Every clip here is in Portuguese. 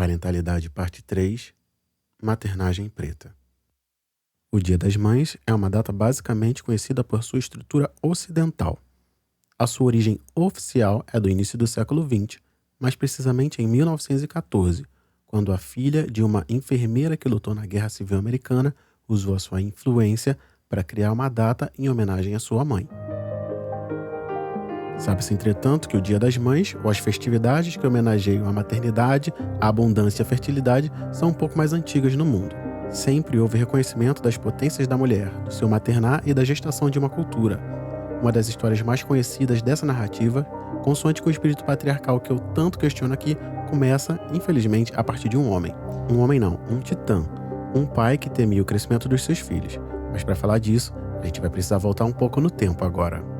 Parentalidade Parte 3, Maternagem Preta. O Dia das Mães é uma data basicamente conhecida por sua estrutura ocidental. A sua origem oficial é do início do século XX, mais precisamente em 1914, quando a filha de uma enfermeira que lutou na Guerra Civil Americana usou a sua influência para criar uma data em homenagem à sua mãe. Sabe-se, entretanto, que o Dia das Mães, ou as festividades que homenageiam a maternidade, a abundância e a fertilidade, são um pouco mais antigas no mundo. Sempre houve reconhecimento das potências da mulher, do seu maternar e da gestação de uma cultura. Uma das histórias mais conhecidas dessa narrativa, consoante com o espírito patriarcal que eu tanto questiono aqui, começa, infelizmente, a partir de um homem. Um homem não, um titã. Um pai que temia o crescimento dos seus filhos. Mas para falar disso, a gente vai precisar voltar um pouco no tempo agora.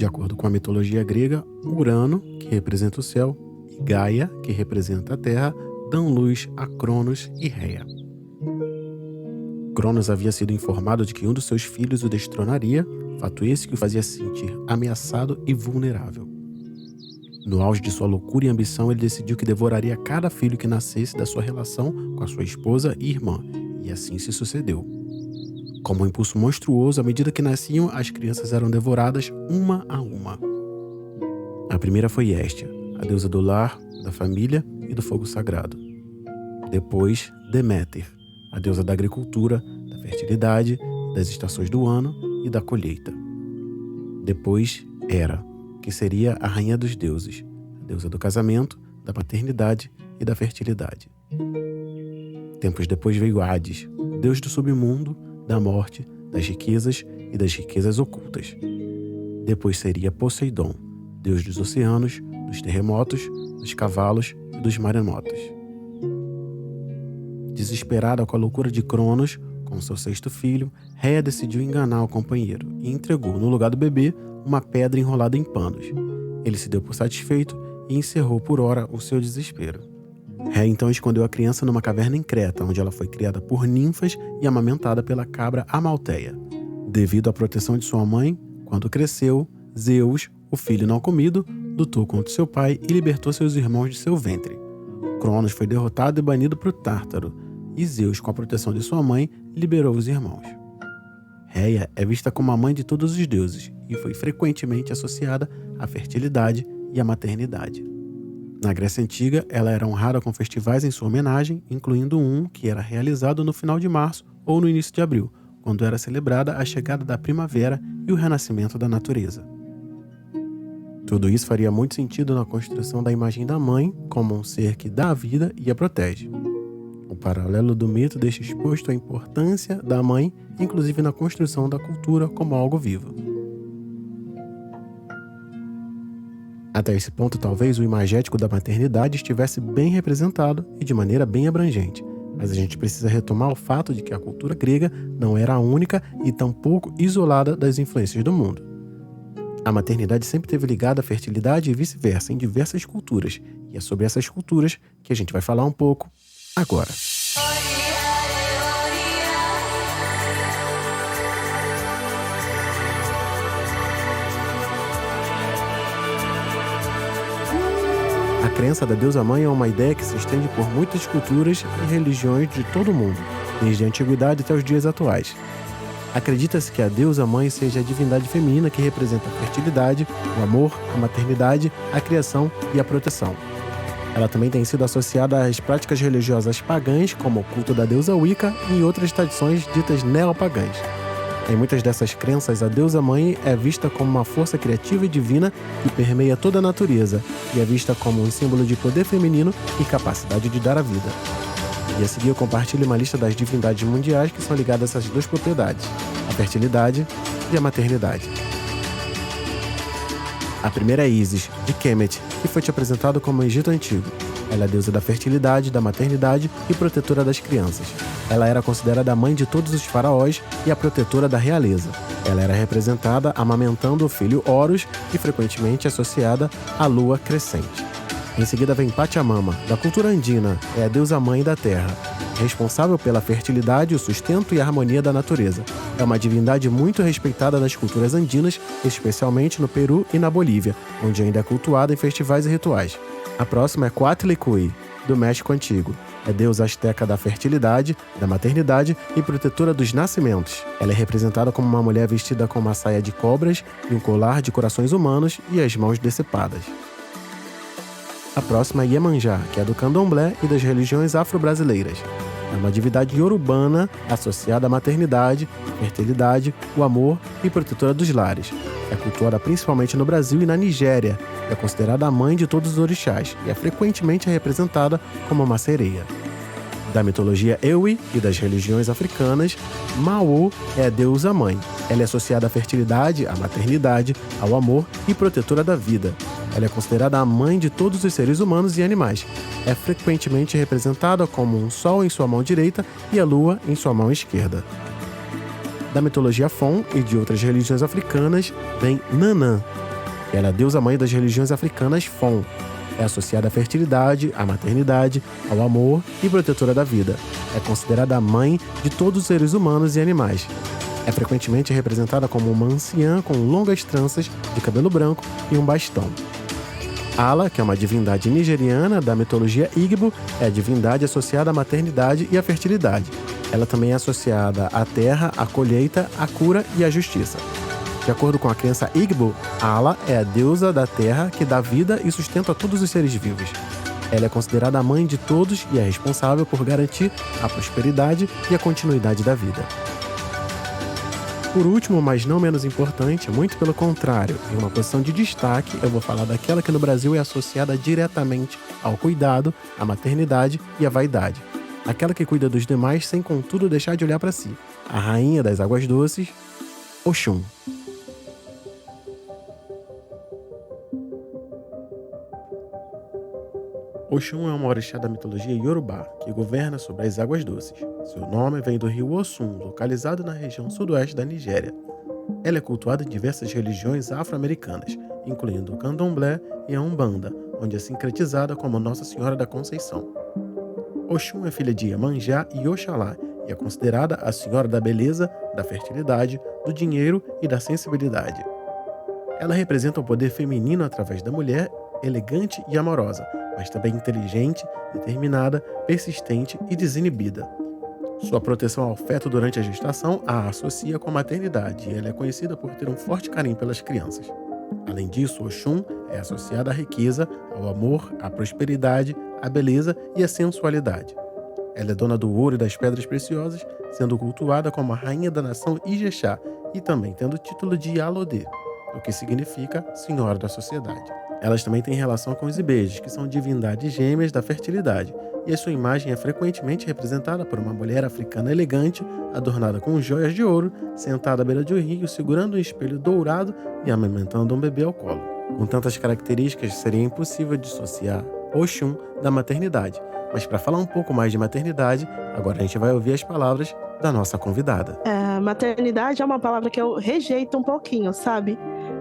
De acordo com a mitologia grega, Urano, que representa o céu, e Gaia, que representa a terra, dão luz a Cronos e Reia. Cronos havia sido informado de que um dos seus filhos o destronaria, fato esse que o fazia se sentir ameaçado e vulnerável. No auge de sua loucura e ambição, ele decidiu que devoraria cada filho que nascesse da sua relação com a sua esposa e irmã, e assim se sucedeu. Como um impulso monstruoso, à medida que nasciam, as crianças eram devoradas uma a uma. A primeira foi Hestia, a deusa do lar, da família e do fogo sagrado. Depois, Deméter, a deusa da agricultura, da fertilidade, das estações do ano e da colheita. Depois, Hera, que seria a rainha dos deuses, a deusa do casamento, da paternidade e da fertilidade. Tempos depois veio Hades, deus do submundo, da morte, das riquezas e das riquezas ocultas. Depois seria Poseidon, deus dos oceanos, dos terremotos, dos cavalos e dos maremotos. Desesperada com a loucura de Cronos, com seu sexto filho, Reia decidiu enganar o companheiro e entregou, no lugar do bebê, uma pedra enrolada em panos. Ele se deu por satisfeito e encerrou por hora o seu desespero. Reia então escondeu a criança numa caverna em Creta, onde ela foi criada por ninfas e amamentada pela cabra Amalteia. Devido à proteção de sua mãe, quando cresceu, Zeus, o filho não comido, lutou contra seu pai e libertou seus irmãos de seu ventre. Cronos foi derrotado e banido para o Tártaro, e Zeus, com a proteção de sua mãe, liberou os irmãos. Reia é vista como a mãe de todos os deuses e foi frequentemente associada à fertilidade e à maternidade. Na Grécia Antiga, ela era honrada com festivais em sua homenagem, incluindo um que era realizado no final de março ou no início de abril, quando era celebrada a chegada da primavera e o renascimento da natureza. Tudo isso faria muito sentido na construção da imagem da mãe como um ser que dá a vida e a protege. O paralelo do mito deixa exposto a importância da mãe, inclusive na construção da cultura como algo vivo. Até esse ponto, talvez o imagético da maternidade estivesse bem representado e de maneira bem abrangente, mas a gente precisa retomar o fato de que a cultura grega não era a única e tampouco isolada das influências do mundo. A maternidade sempre esteve ligada à fertilidade e vice-versa em diversas culturas, e é sobre essas culturas que a gente vai falar um pouco agora. A crença da deusa mãe é uma ideia que se estende por muitas culturas e religiões de todo o mundo, desde a antiguidade até os dias atuais. Acredita-se que a deusa mãe seja a divindade feminina que representa a fertilidade, o amor, a maternidade, a criação e a proteção. Ela também tem sido associada às práticas religiosas pagãs, como o culto da deusa Wicca e outras tradições ditas neopagãs. Em muitas dessas crenças, a deusa mãe é vista como uma força criativa e divina que permeia toda a natureza e é vista como um símbolo de poder feminino e capacidade de dar a vida. E a seguir eu compartilho uma lista das divindades mundiais que são ligadas a essas duas propriedades, a fertilidade e a maternidade. A primeira é Ísis, de Kemet, que foi te apresentado como o Egito Antigo. Ela é a deusa da fertilidade, da maternidade e protetora das crianças. Ela era considerada a mãe de todos os faraós e a protetora da realeza. Ela era representada amamentando o filho Horus e frequentemente associada à lua crescente. Em seguida vem Pachamama, da cultura andina, é a deusa mãe da terra, responsável pela fertilidade, o sustento e a harmonia da natureza. É uma divindade muito respeitada nas culturas andinas, especialmente no Peru e na Bolívia, onde ainda é cultuada em festivais e rituais. A próxima é Coatlicue, do México Antigo. É deusa asteca da fertilidade, da maternidade e protetora dos nascimentos. Ela é representada como uma mulher vestida com uma saia de cobras e um colar de corações humanos e as mãos decepadas. A próxima é Iemanjá, que é do candomblé e das religiões afro-brasileiras. É uma divindade iorubana associada à maternidade, fertilidade, o amor e protetora dos lares. É cultuada principalmente no Brasil e na Nigéria. É considerada a mãe de todos os orixás e é frequentemente representada como uma sereia. Da mitologia Ewi e das religiões africanas, Mao é a deusa mãe. Ela é associada à fertilidade, à maternidade, ao amor e protetora da vida. Ela é considerada a mãe de todos os seres humanos e animais. É frequentemente representada como um sol em sua mão direita e a lua em sua mão esquerda. Da mitologia Fon e de outras religiões africanas, vem Nanã. Ela é a deusa mãe das religiões africanas Fon. É associada à fertilidade, à maternidade, ao amor e protetora da vida. É considerada a mãe de todos os seres humanos e animais. É frequentemente representada como uma anciã com longas tranças de cabelo branco e um bastão. Ala, que é uma divindade nigeriana da mitologia Igbo, é a divindade associada à maternidade e à fertilidade. Ela também é associada à terra, à colheita, à cura e à justiça. De acordo com a crença Igbo, Ala é a deusa da terra que dá vida e sustenta todos os seres vivos. Ela é considerada a mãe de todos e é responsável por garantir a prosperidade e a continuidade da vida. Por último, mas não menos importante, muito pelo contrário, em uma posição de destaque, eu vou falar daquela que no Brasil é associada diretamente ao cuidado, à maternidade e à vaidade. Aquela que cuida dos demais sem, contudo, deixar de olhar para si. A rainha das águas doces, Oxum. Oxum é uma orixá da mitologia Yorubá, que governa sobre as águas doces. Seu nome vem do rio Osun, localizado na região sudoeste da Nigéria. Ela é cultuada em diversas religiões afro-americanas, incluindo o candomblé e a umbanda, onde é sincretizada como Nossa Senhora da Conceição. Oxum é filha de Iemanjá e Oxalá e é considerada a Senhora da beleza, da fertilidade, do dinheiro e da sensibilidade. Ela representa o poder feminino através da mulher elegante e amorosa, mas também inteligente, determinada, persistente e desinibida. Sua proteção ao feto durante a gestação a associa com a maternidade e ela é conhecida por ter um forte carinho pelas crianças. Além disso, Oxum é associada à riqueza, ao amor, à prosperidade, à beleza e à sensualidade. Ela é dona do ouro e das pedras preciosas, sendo cultuada como a rainha da nação Ijexá e também tendo o título de Alodê, o que significa Senhora da Sociedade. Elas também têm relação com os Ibejes, que são divindades gêmeas da fertilidade, e a sua imagem é frequentemente representada por uma mulher africana elegante, adornada com joias de ouro, sentada à beira de um rio, segurando um espelho dourado e amamentando um bebê ao colo. Com tantas características, seria impossível dissociar Oxum da maternidade. Mas para falar um pouco mais de maternidade, agora a gente vai ouvir as palavras da nossa convidada. Maternidade é uma palavra que eu rejeito um pouquinho, sabe?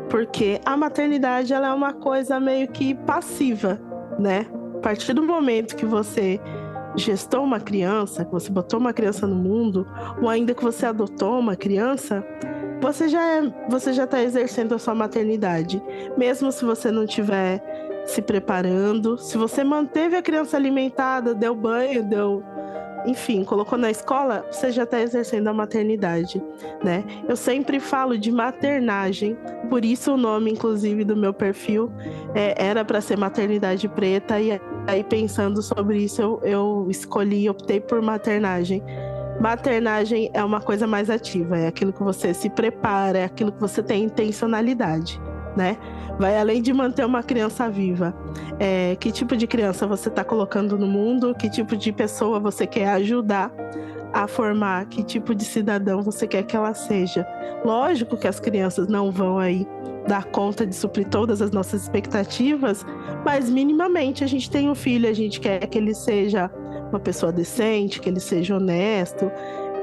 Porque a maternidade ela é uma coisa meio que passiva, né? A partir do momento que você gestou uma criança, que você botou uma criança no mundo, ou ainda que você adotou uma criança, você já está exercendo a sua maternidade. Mesmo se você não estiver se preparando, se você manteve a criança alimentada, deu banho, enfim, colocou na escola, você já está exercendo a maternidade, né? Eu sempre falo de maternagem, por isso o nome, inclusive, do meu perfil era para ser Maternidade Preta, e aí pensando sobre isso, eu optei por maternagem. Maternagem é uma coisa mais ativa, é aquilo que você se prepara, é aquilo que você tem intencionalidade, né? Vai além de manter uma criança viva. Que tipo de criança você está colocando no mundo? Que tipo de pessoa você quer ajudar a formar? Que tipo de cidadão você quer que ela seja? Lógico que as crianças não vão aí dar conta de suprir todas as nossas expectativas, mas minimamente a gente tem um filho, a gente quer que ele seja uma pessoa decente, que ele seja honesto.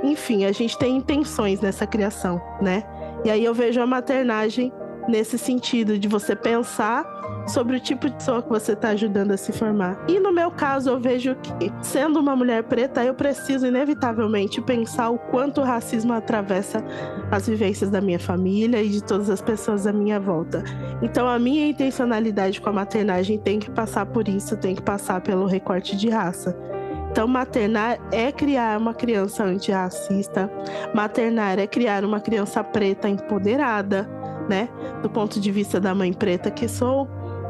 Enfim, a gente tem intenções nessa criação, né? E aí eu vejo a maternagem nesse sentido de você pensar sobre o tipo de pessoa que você está ajudando a se formar. E no meu caso, eu vejo que, sendo uma mulher preta, eu preciso inevitavelmente pensar o quanto o racismo atravessa as vivências da minha família e de todas as pessoas à minha volta. Então, a minha intencionalidade com a maternagem tem que passar por isso, tem que passar pelo recorte de raça. Então, maternar é criar uma criança antirracista, maternar é criar uma criança preta empoderada, né? Do ponto de vista da mãe preta que sou,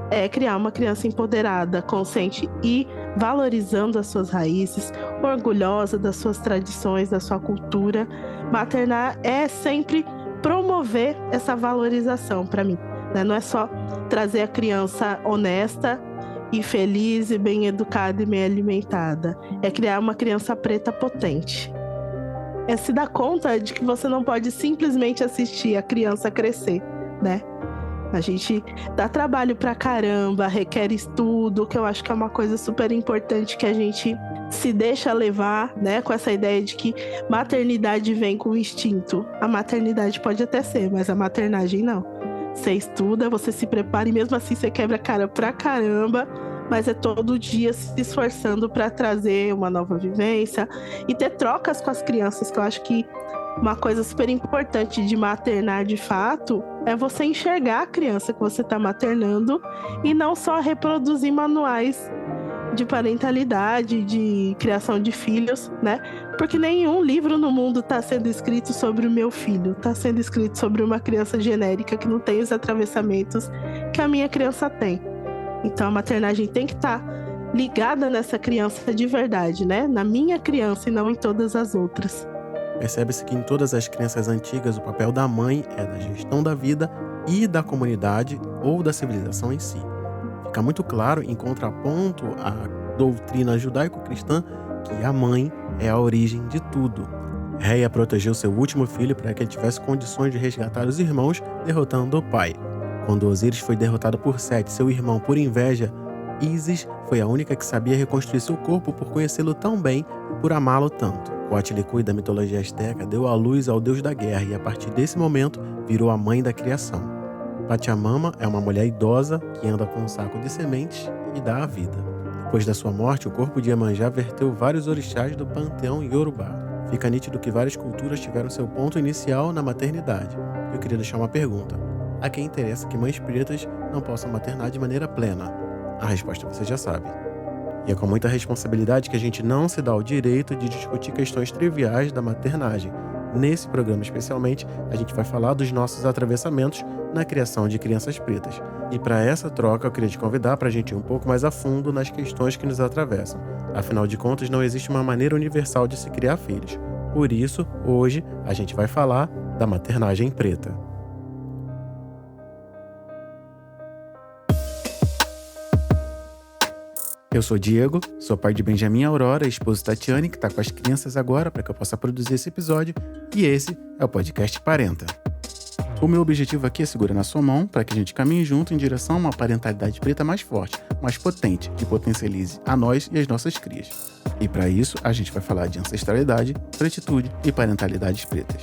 é criar uma criança empoderada, consciente e valorizando as suas raízes, orgulhosa das suas tradições, da sua cultura. Maternar é sempre promover essa valorização para mim, né? Não é só trazer a criança honesta e feliz e bem educada e bem alimentada. É criar uma criança preta potente. É se dar conta de que você não pode simplesmente assistir a criança crescer, né? A gente dá trabalho pra caramba, requer estudo, que eu acho que é uma coisa super importante que a gente se deixa levar, né? Com essa ideia de que maternidade vem com instinto. A maternidade pode até ser, mas a maternagem não. Você estuda, você se prepara e mesmo assim você quebra a cara pra caramba, mas é todo dia se esforçando para trazer uma nova vivência e ter trocas com as crianças, que eu acho que uma coisa super importante de maternar de fato é você enxergar a criança que você está maternando e não só reproduzir manuais de parentalidade, de criação de filhos, né? Porque nenhum livro no mundo está sendo escrito sobre o meu filho, está sendo escrito sobre uma criança genérica que não tem os atravessamentos que a minha criança tem. Então a maternagem tem que estar ligada nessa criança de verdade, né? Na minha criança e não em todas as outras. Percebe-se que em todas as crenças antigas o papel da mãe é da gestão da vida e da comunidade ou da civilização em si. Fica muito claro, em contraponto à doutrina judaico-cristã, que a mãe é a origem de tudo. Reia protegeu seu último filho para que ele tivesse condições de resgatar os irmãos, derrotando o pai. Quando Osíris foi derrotado por Sete, seu irmão, por inveja, Ísis foi a única que sabia reconstruir seu corpo por conhecê-lo tão bem e por amá-lo tanto. Coatlicue da mitologia asteca deu à luz ao deus da guerra e, a partir desse momento, virou a mãe da criação. Pachamama é uma mulher idosa que anda com um saco de sementes e dá a vida. Depois da sua morte, o corpo de Iemanjá verteu vários orixás do panteão Yorubá. Fica nítido que várias culturas tiveram seu ponto inicial na maternidade. Eu queria deixar uma pergunta. A quem interessa que mães pretas não possam maternar de maneira plena? A resposta você já sabe. E é com muita responsabilidade que a gente não se dá o direito de discutir questões triviais da maternagem. Nesse programa, especialmente, a gente vai falar dos nossos atravessamentos na criação de crianças pretas. E para essa troca, eu queria te convidar para a gente ir um pouco mais a fundo nas questões que nos atravessam. Afinal de contas, não existe uma maneira universal de se criar filhos. Por isso, hoje, a gente vai falar da maternagem preta. Eu sou Diego, sou pai de Benjamin e Aurora, esposo Tatiane, que está com as crianças agora para que eu possa produzir esse episódio, e esse é o podcast Parenta. O meu objetivo aqui é segurar na sua mão para que a gente caminhe junto em direção a uma parentalidade preta mais forte, mais potente, que potencialize a nós e as nossas crias. E para isso, a gente vai falar de ancestralidade, pretitude e parentalidades pretas.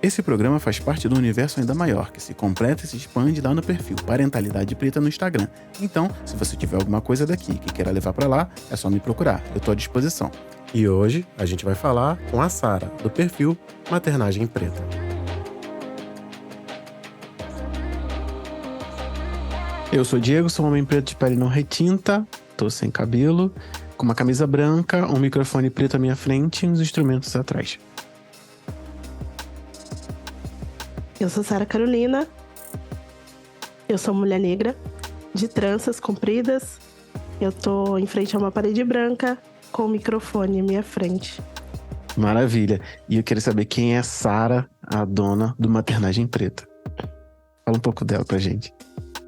Esse programa faz parte do universo ainda maior, que se completa e se expande lá no perfil Parentalidade Preta no Instagram. Então, se você tiver alguma coisa daqui que queira levar para lá, é só me procurar, eu estou à disposição. E hoje, a gente vai falar com a Sara, do perfil Maternagem Preta. Eu sou Diego, sou um homem preto de pele não retinta, tô sem cabelo, com uma camisa branca, um microfone preto à minha frente e uns instrumentos atrás. Eu sou Sara Carolina, eu sou mulher negra, de tranças compridas, eu tô em frente a uma parede branca com o microfone à minha frente. Maravilha, e eu queria saber quem é Sara, a dona do Maternagem Preta. Fala um pouco dela pra gente.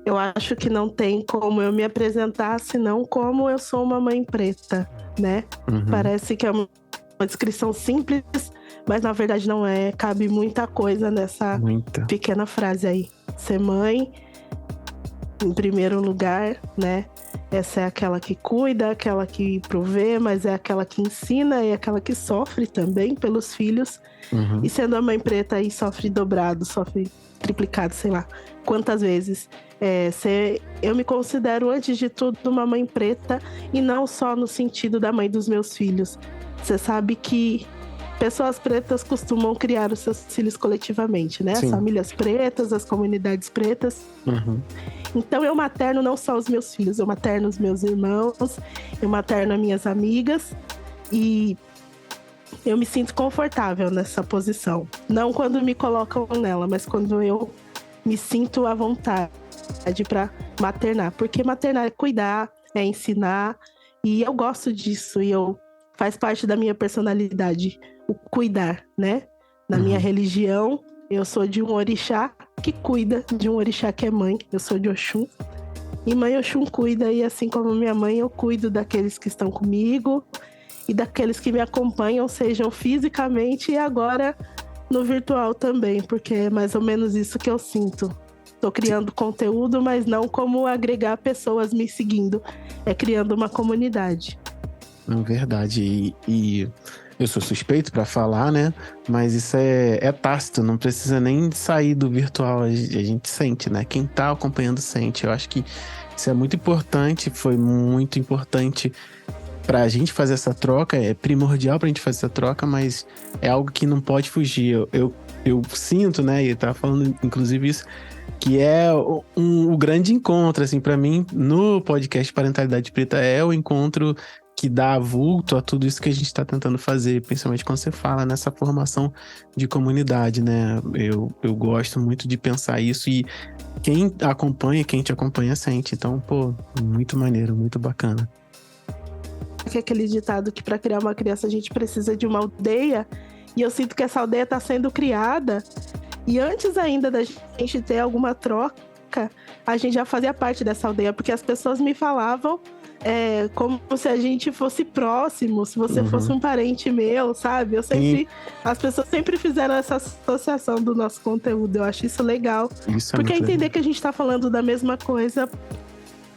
Eu acho que não tem como eu me apresentar senão como eu sou uma mãe preta, né? Parece que é uma descrição simples, mas na verdade não é. Cabe muita coisa nessa pequena frase aí. Ser mãe, em primeiro lugar, né? Essa é aquela que cuida, aquela que provê, mas é aquela que ensina e aquela que sofre também pelos filhos. E sendo a mãe preta aí, sofre dobrado, sofre triplicado, sei lá quantas vezes. Eu me considero, antes de tudo, uma mãe preta, e não só no sentido da mãe dos meus filhos. Você sabe que pessoas pretas costumam criar os seus filhos coletivamente, né? Sim. As famílias pretas, as comunidades pretas. Uhum. Então eu materno não só os meus filhos, eu materno os meus irmãos, eu materno as minhas amigas, e eu me sinto confortável nessa posição. Não quando me colocam nela, mas quando eu me sinto à vontade para maternar. Porque maternar é cuidar, é ensinar, e eu gosto disso, e faz parte da minha personalidade, o cuidar, né? Na minha religião, eu sou de um orixá que cuida, de um orixá que é mãe, eu sou de Oxum. E mãe Oxum cuida, e assim como minha mãe, eu cuido daqueles que estão comigo e daqueles que me acompanham, sejam fisicamente e agora no virtual também, porque é mais ou menos isso que eu sinto. Tô criando conteúdo, mas não como agregar pessoas me seguindo, é criando uma comunidade. É verdade, e eu sou suspeito pra falar, né? Mas isso é tácito, não precisa nem sair do virtual, a gente sente, né? Quem tá acompanhando sente. Eu acho que isso é muito importante, foi muito importante pra gente fazer essa troca, é primordial pra gente fazer essa troca, mas é algo que não pode fugir. Eu sinto, né, e tava falando inclusive isso, que é o grande encontro, assim, pra mim, no podcast Parentalidade Preta, é o encontro que dá vulto a tudo isso que a gente tá tentando fazer, principalmente quando você fala nessa formação de comunidade, né? Eu gosto muito de pensar isso, e quem te acompanha sente. Então, pô, muito maneiro, muito bacana. Que é aquele ditado que para criar uma criança a gente precisa de uma aldeia, e eu sinto que essa aldeia está sendo criada, e antes ainda da gente ter alguma troca, a gente já fazia parte dessa aldeia, porque as pessoas me falavam como se a gente fosse próximo, se você fosse um parente meu, sabe? As pessoas sempre fizeram essa associação do nosso conteúdo, eu acho isso legal, Isso é porque é muito entender legal. que a gente está falando da mesma coisa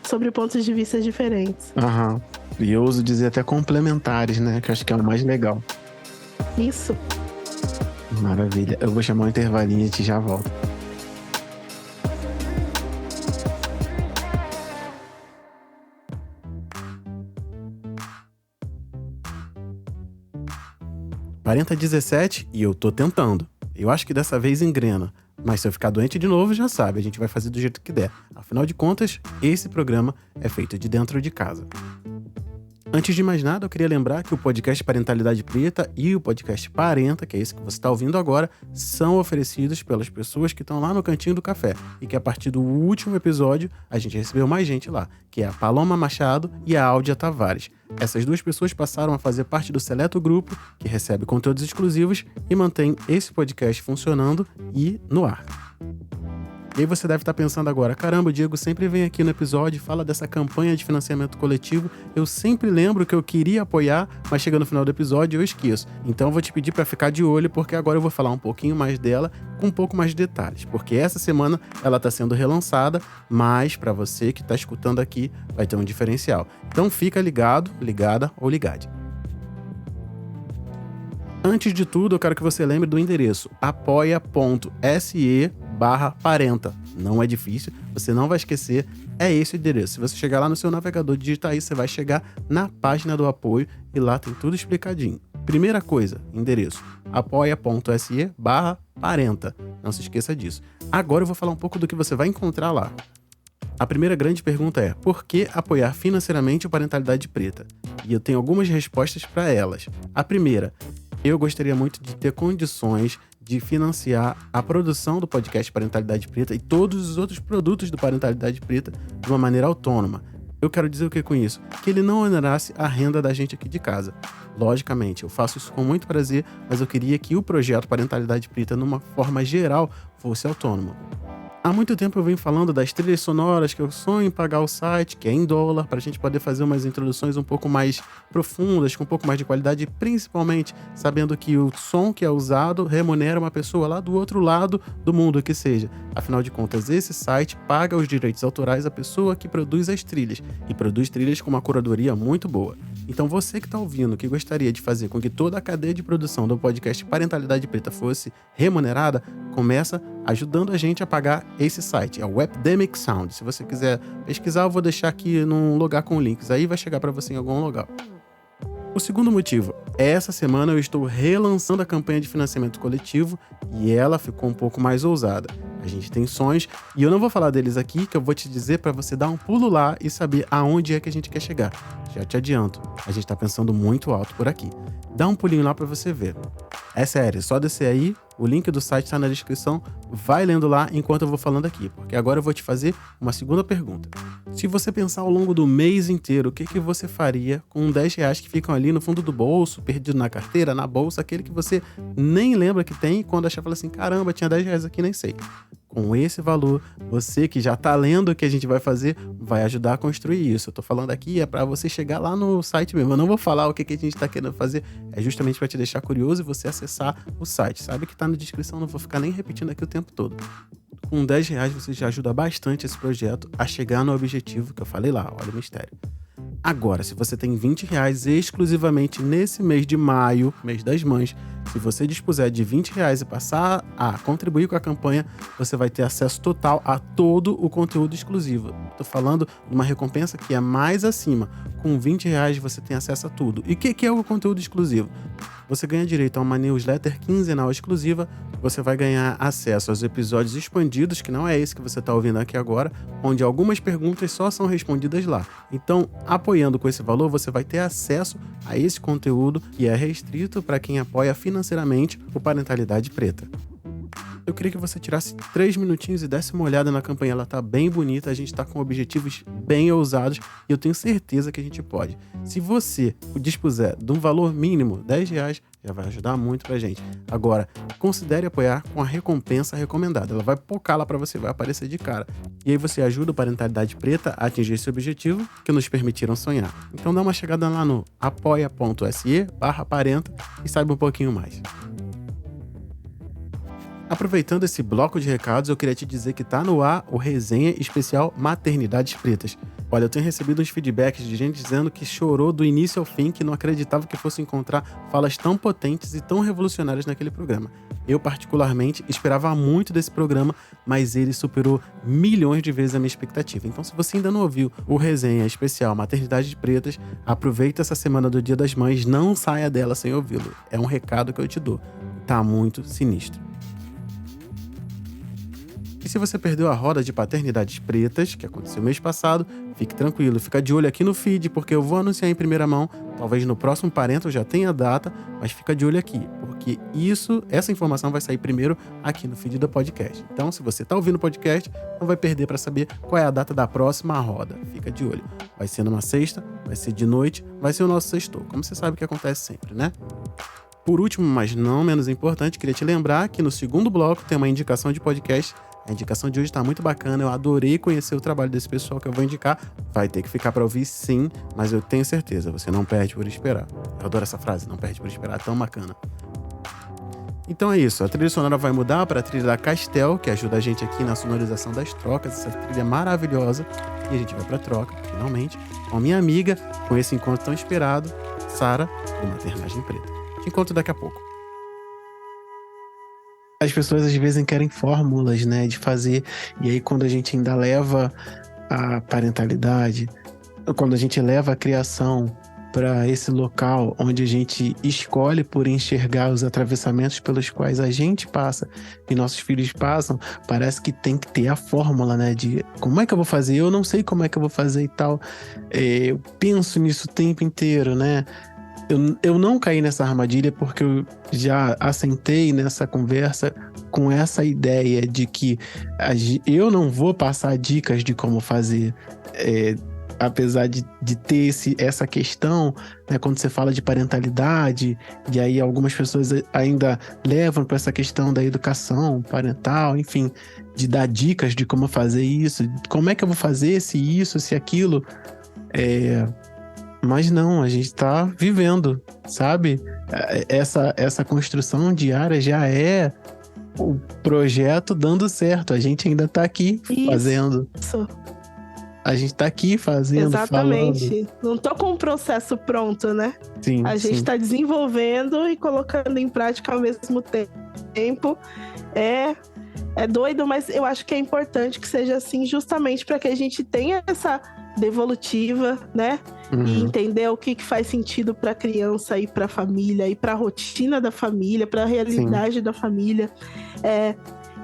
sobre pontos de vista diferentes. Aham. E eu ouso dizer até complementares, né? Que eu acho que é o mais legal. Isso. Maravilha. Eu vou chamar um intervalinho e a gente já volta. Parenta 17 e eu tô tentando. Eu acho que dessa vez engrena. Mas se eu ficar doente de novo, já sabe, a gente vai fazer do jeito que der. Afinal de contas, esse programa é feito de dentro de casa. Antes de mais nada, eu queria lembrar que o podcast Parentalidade Preta e o podcast Parenta, que é esse que você está ouvindo agora, são oferecidos pelas pessoas que estão lá no Cantinho do Café. E que a partir do último episódio, a gente recebeu mais gente lá, que é a Paloma Machado e a Áudia Tavares. Essas duas pessoas passaram a fazer parte do seleto grupo, que recebe conteúdos exclusivos e mantém esse podcast funcionando e no ar. E aí você deve estar pensando agora, caramba, o Diego sempre vem aqui no episódio e fala dessa campanha de financiamento coletivo, eu sempre lembro que eu queria apoiar, mas chega no final do episódio e eu esqueço. Então eu vou te pedir para ficar de olho, porque agora eu vou falar um pouquinho mais dela, com um pouco mais de detalhes, porque essa semana ela está sendo relançada, mas para você que está escutando aqui, vai ter um diferencial. Então fica ligado, ligada ou ligade. Antes de tudo, eu quero que você lembre do endereço apoia.se/parenta. Não é difícil, você não vai esquecer, é esse o endereço. Se você chegar lá no seu navegador, digitar aí, você vai chegar na página do apoio e lá tem tudo explicadinho. Primeira coisa, endereço apoia.se/parenta. Não se esqueça disso. Agora eu vou falar um pouco do que você vai encontrar lá. A primeira grande pergunta é: por que apoiar financeiramente o Parentalidade Preta? E eu tenho algumas respostas para elas. A primeira: eu gostaria muito de ter condições de financiar a produção do podcast Parentalidade Preta e todos os outros produtos do Parentalidade Preta de uma maneira autônoma. Eu quero dizer o que com isso? Que ele não onerasse a renda da gente aqui de casa. Logicamente, eu faço isso com muito prazer, mas eu queria que o projeto Parentalidade Preta, numa forma geral, fosse autônomo. Há muito tempo eu venho falando das trilhas sonoras que eu sonho em pagar o site, que é em dólar, para a gente poder fazer umas introduções um pouco mais profundas, com um pouco mais de qualidade, principalmente sabendo que o som que é usado remunera uma pessoa lá do outro lado do mundo, que seja. Afinal de contas, esse site paga os direitos autorais à pessoa que produz as trilhas, e produz trilhas com uma curadoria muito boa. Então você que está ouvindo, que gostaria de fazer com que toda a cadeia de produção do podcast Parentalidade Preta fosse remunerada, começa ajudando a gente a pagar esse site, é o Epidemic Sound. Se você quiser pesquisar, eu vou deixar aqui num lugar com links, aí vai chegar para você em algum lugar. O segundo motivo, essa semana eu estou relançando a campanha de financiamento coletivo e ela ficou um pouco mais ousada. A gente tem sonhos e eu não vou falar deles aqui, que eu vou te dizer para você dar um pulo lá e saber aonde é que a gente quer chegar. Já te adianto, a gente tá pensando muito alto por aqui. Dá um pulinho lá para você ver. É sério, só descer aí, o link do site tá na descrição, vai lendo lá enquanto eu vou falando aqui, porque agora eu vou te fazer uma segunda pergunta. Se você pensar ao longo do mês inteiro, o que você faria com R$10 que ficam ali no fundo do bolso, perdido na carteira, na bolsa, aquele que você nem lembra que tem, e quando achar, fala assim, caramba, tinha R$10 aqui, nem sei. Com esse valor, você que já tá lendo o que a gente vai fazer, vai ajudar a construir isso. Eu tô falando aqui é para você chegar lá no site mesmo. Eu não vou falar o que a gente tá querendo fazer, é justamente para te deixar curioso e você acessar o site. Sabe que tá na descrição, não vou ficar nem repetindo aqui o tempo todo. Com R$10 você já ajuda bastante esse projeto a chegar no objetivo que eu falei lá, olha o mistério. Agora, se você tem R$20 exclusivamente nesse mês de maio, mês das mães, se você dispuser de R$20 e passar a contribuir com a campanha, você vai ter acesso total a todo o conteúdo exclusivo. Estou falando de uma recompensa que é mais acima. Com R$20 você tem acesso a tudo. E o que é o conteúdo exclusivo? Você ganha direito a uma newsletter quinzenal exclusiva, você vai ganhar acesso aos episódios expandidos, que não é esse que você está ouvindo aqui agora, onde algumas perguntas só são respondidas lá. Então, apoiando com esse valor, você vai ter acesso a esse conteúdo que é restrito para quem apoia financeiramente o Parentalidade Preta. Eu queria que você tirasse 3 minutinhos e desse uma olhada na campanha, ela tá bem bonita, a gente tá com objetivos bem ousados e eu tenho certeza que a gente pode. Se você dispuser de um valor mínimo, R$10, já vai ajudar muito pra gente. Agora, considere apoiar com a recompensa recomendada, ela vai pocar lá pra você, vai aparecer de cara. E aí você ajuda o Parentalidade Preta a atingir esse objetivo que nos permitiram sonhar. Então dá uma chegada lá no apoia.se/parenta e saiba um pouquinho mais. Aproveitando esse bloco de recados, eu queria te dizer que tá no ar o resenha especial Maternidades Pretas. Olha, eu tenho recebido uns feedbacks de gente dizendo que chorou do início ao fim, que não acreditava que fosse encontrar falas tão potentes e tão revolucionárias naquele programa. Eu, particularmente, esperava muito desse programa, mas ele superou milhões de vezes a minha expectativa. Então, se você ainda não ouviu o resenha especial Maternidades Pretas, aproveita essa semana do Dia das Mães, não saia dela sem ouvi-lo. É um recado que eu te dou. Tá muito sinistro. E se você perdeu a roda de Paternidades Pretas, que aconteceu mês passado, fique tranquilo, fica de olho aqui no feed, porque eu vou anunciar em primeira mão, talvez no próximo Parenta eu já tenha a data, mas fica de olho aqui, porque essa informação vai sair primeiro aqui no feed do podcast. Então, se você está ouvindo o podcast, não vai perder para saber qual é a data da próxima roda. Fica de olho. Vai ser numa sexta, vai ser de noite, vai ser o nosso sextou, como você sabe que acontece sempre, né? Por último, mas não menos importante, queria te lembrar que no segundo bloco tem uma indicação de podcast. A indicação de hoje tá muito bacana, eu adorei conhecer o trabalho desse pessoal que eu vou indicar. Vai ter que ficar para ouvir sim, mas eu tenho certeza, você não perde por esperar. Eu adoro essa frase, não perde por esperar, tão bacana. Então é isso, a trilha sonora vai mudar para a trilha da Castel, que ajuda a gente aqui na sonorização das trocas, essa trilha maravilhosa. E a gente vai pra troca, finalmente, com a minha amiga, com esse encontro tão esperado, Sara, do Maternagem Preta. Te encontro daqui a pouco. As pessoas às vezes querem fórmulas, né, de fazer, e aí quando a gente ainda leva a parentalidade, quando a gente leva a criação para esse local onde a gente escolhe por enxergar os atravessamentos pelos quais a gente passa e nossos filhos passam, parece que tem que ter a fórmula, né, de como é que eu vou fazer, eu não sei como é que eu vou fazer e tal. Eu penso nisso o tempo inteiro, né. Eu não caí nessa armadilha porque eu já assentei nessa conversa com essa ideia de que eu não vou passar dicas de como fazer. apesar de ter essa questão, né, quando você fala de parentalidade, e aí algumas pessoas ainda levam para essa questão da educação parental, enfim, de dar dicas de como fazer isso, como é que eu vou fazer, se isso, se aquilo. Mas não, a gente está vivendo, sabe? Essa construção diária já é o projeto dando certo. A gente ainda está aqui fazendo. Isso. A gente tá aqui fazendo, Exatamente. falando. Não tô com um processo pronto, né? Sim, a gente sim. tá desenvolvendo e colocando em prática ao mesmo tempo. É doido, mas eu acho que é importante que seja assim, justamente para que a gente tenha essa devolutiva, né? E entender o que faz sentido para a criança e para a família, e para a rotina da família, para a realidade da família.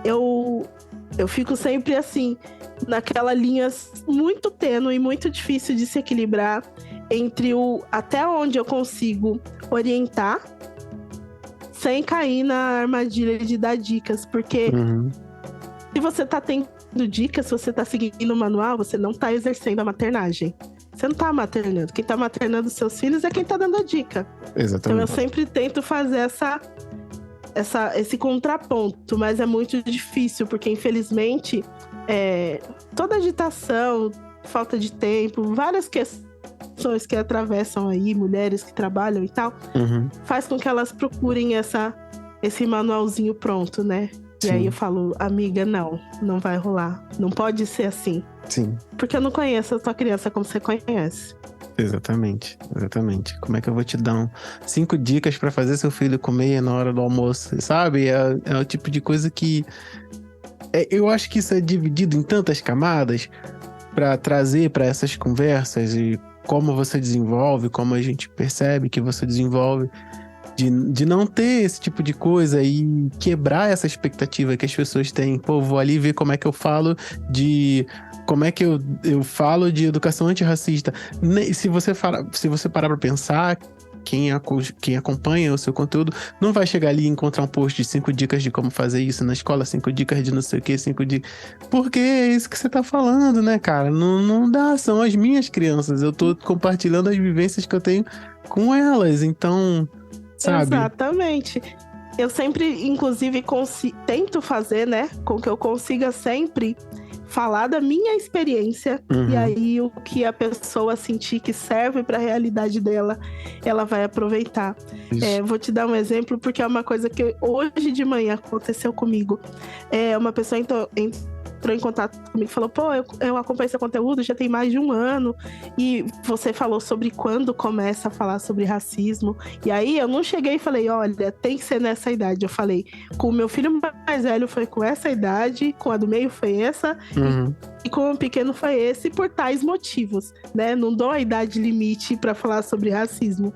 Eu fico sempre assim, naquela linha muito tênue e muito difícil de se equilibrar entre até onde eu consigo orientar sem cair na armadilha de dar dicas, porque se você tá tendo dicas, se você tá seguindo o manual, você não tá exercendo a maternagem. Você não tá maternando. Quem tá maternando seus filhos é quem tá dando a dica. Exatamente. Então eu sempre tento fazer esse contraponto, mas é muito difícil, porque infelizmente toda agitação, falta de tempo, várias questões que atravessam aí, mulheres que trabalham e tal, faz com que elas procurem esse manualzinho pronto, né? Sim. E aí eu falo, amiga, não vai rolar. Não pode ser assim. Sim. Porque eu não conheço a tua criança como você conhece. Exatamente. Como é que eu vou te dar 5 dicas pra fazer seu filho comer na hora do almoço, sabe? É o tipo de coisa que... eu acho que isso é dividido em tantas camadas pra trazer pra essas conversas e como você desenvolve, como a gente percebe que você desenvolve, de não ter esse tipo de coisa e quebrar essa expectativa que as pessoas têm. Pô, vou ali ver como é que eu falo como é que eu falo de educação antirracista. Se você parar pra pensar, quem acompanha o seu conteúdo não vai chegar ali e encontrar um post de 5 dicas de como fazer isso na escola, 5 dicas de não sei o que, 5 dicas... Porque é isso que você tá falando, né, cara? Não dá, são as minhas crianças. Eu tô compartilhando as vivências que eu tenho com elas, então... Sabe? Exatamente. Eu sempre, inclusive, tento fazer, né, com que eu consiga sempre falar da minha experiência, e aí o que a pessoa sentir que serve para a realidade dela, ela vai aproveitar. Vou te dar um exemplo, porque é uma coisa que hoje de manhã aconteceu comigo. Uma pessoa entrou em contato comigo e falou, pô, eu acompanho esse conteúdo já tem mais de 1 ano, e você falou sobre quando começa a falar sobre racismo, e aí eu não cheguei e falei, olha, tem que ser nessa idade. Eu falei, com o meu filho mais velho foi com essa idade, com a do meio foi essa, e com o pequeno foi esse, por tais motivos, né? Não dou a idade limite para falar sobre racismo.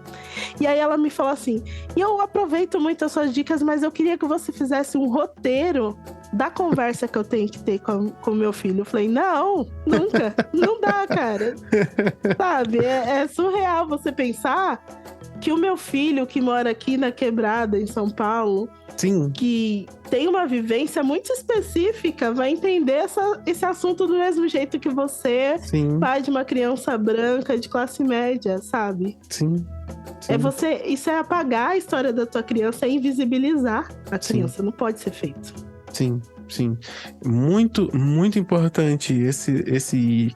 E aí ela me falou assim, e eu aproveito muito as suas dicas, mas eu queria que você fizesse um roteiro da conversa que eu tenho que ter com o meu filho. Eu falei, não, nunca, não dá, cara. Sabe, é surreal você pensar que o meu filho, que mora aqui na Quebrada, em São Paulo, sim, que tem uma vivência muito específica, vai entender esse assunto do mesmo jeito que você, sim, pai de uma criança branca de classe média, sabe? Sim. Isso é apagar a história da tua criança, é invisibilizar a criança, não pode ser feito. Sim. Muito, muito importante esse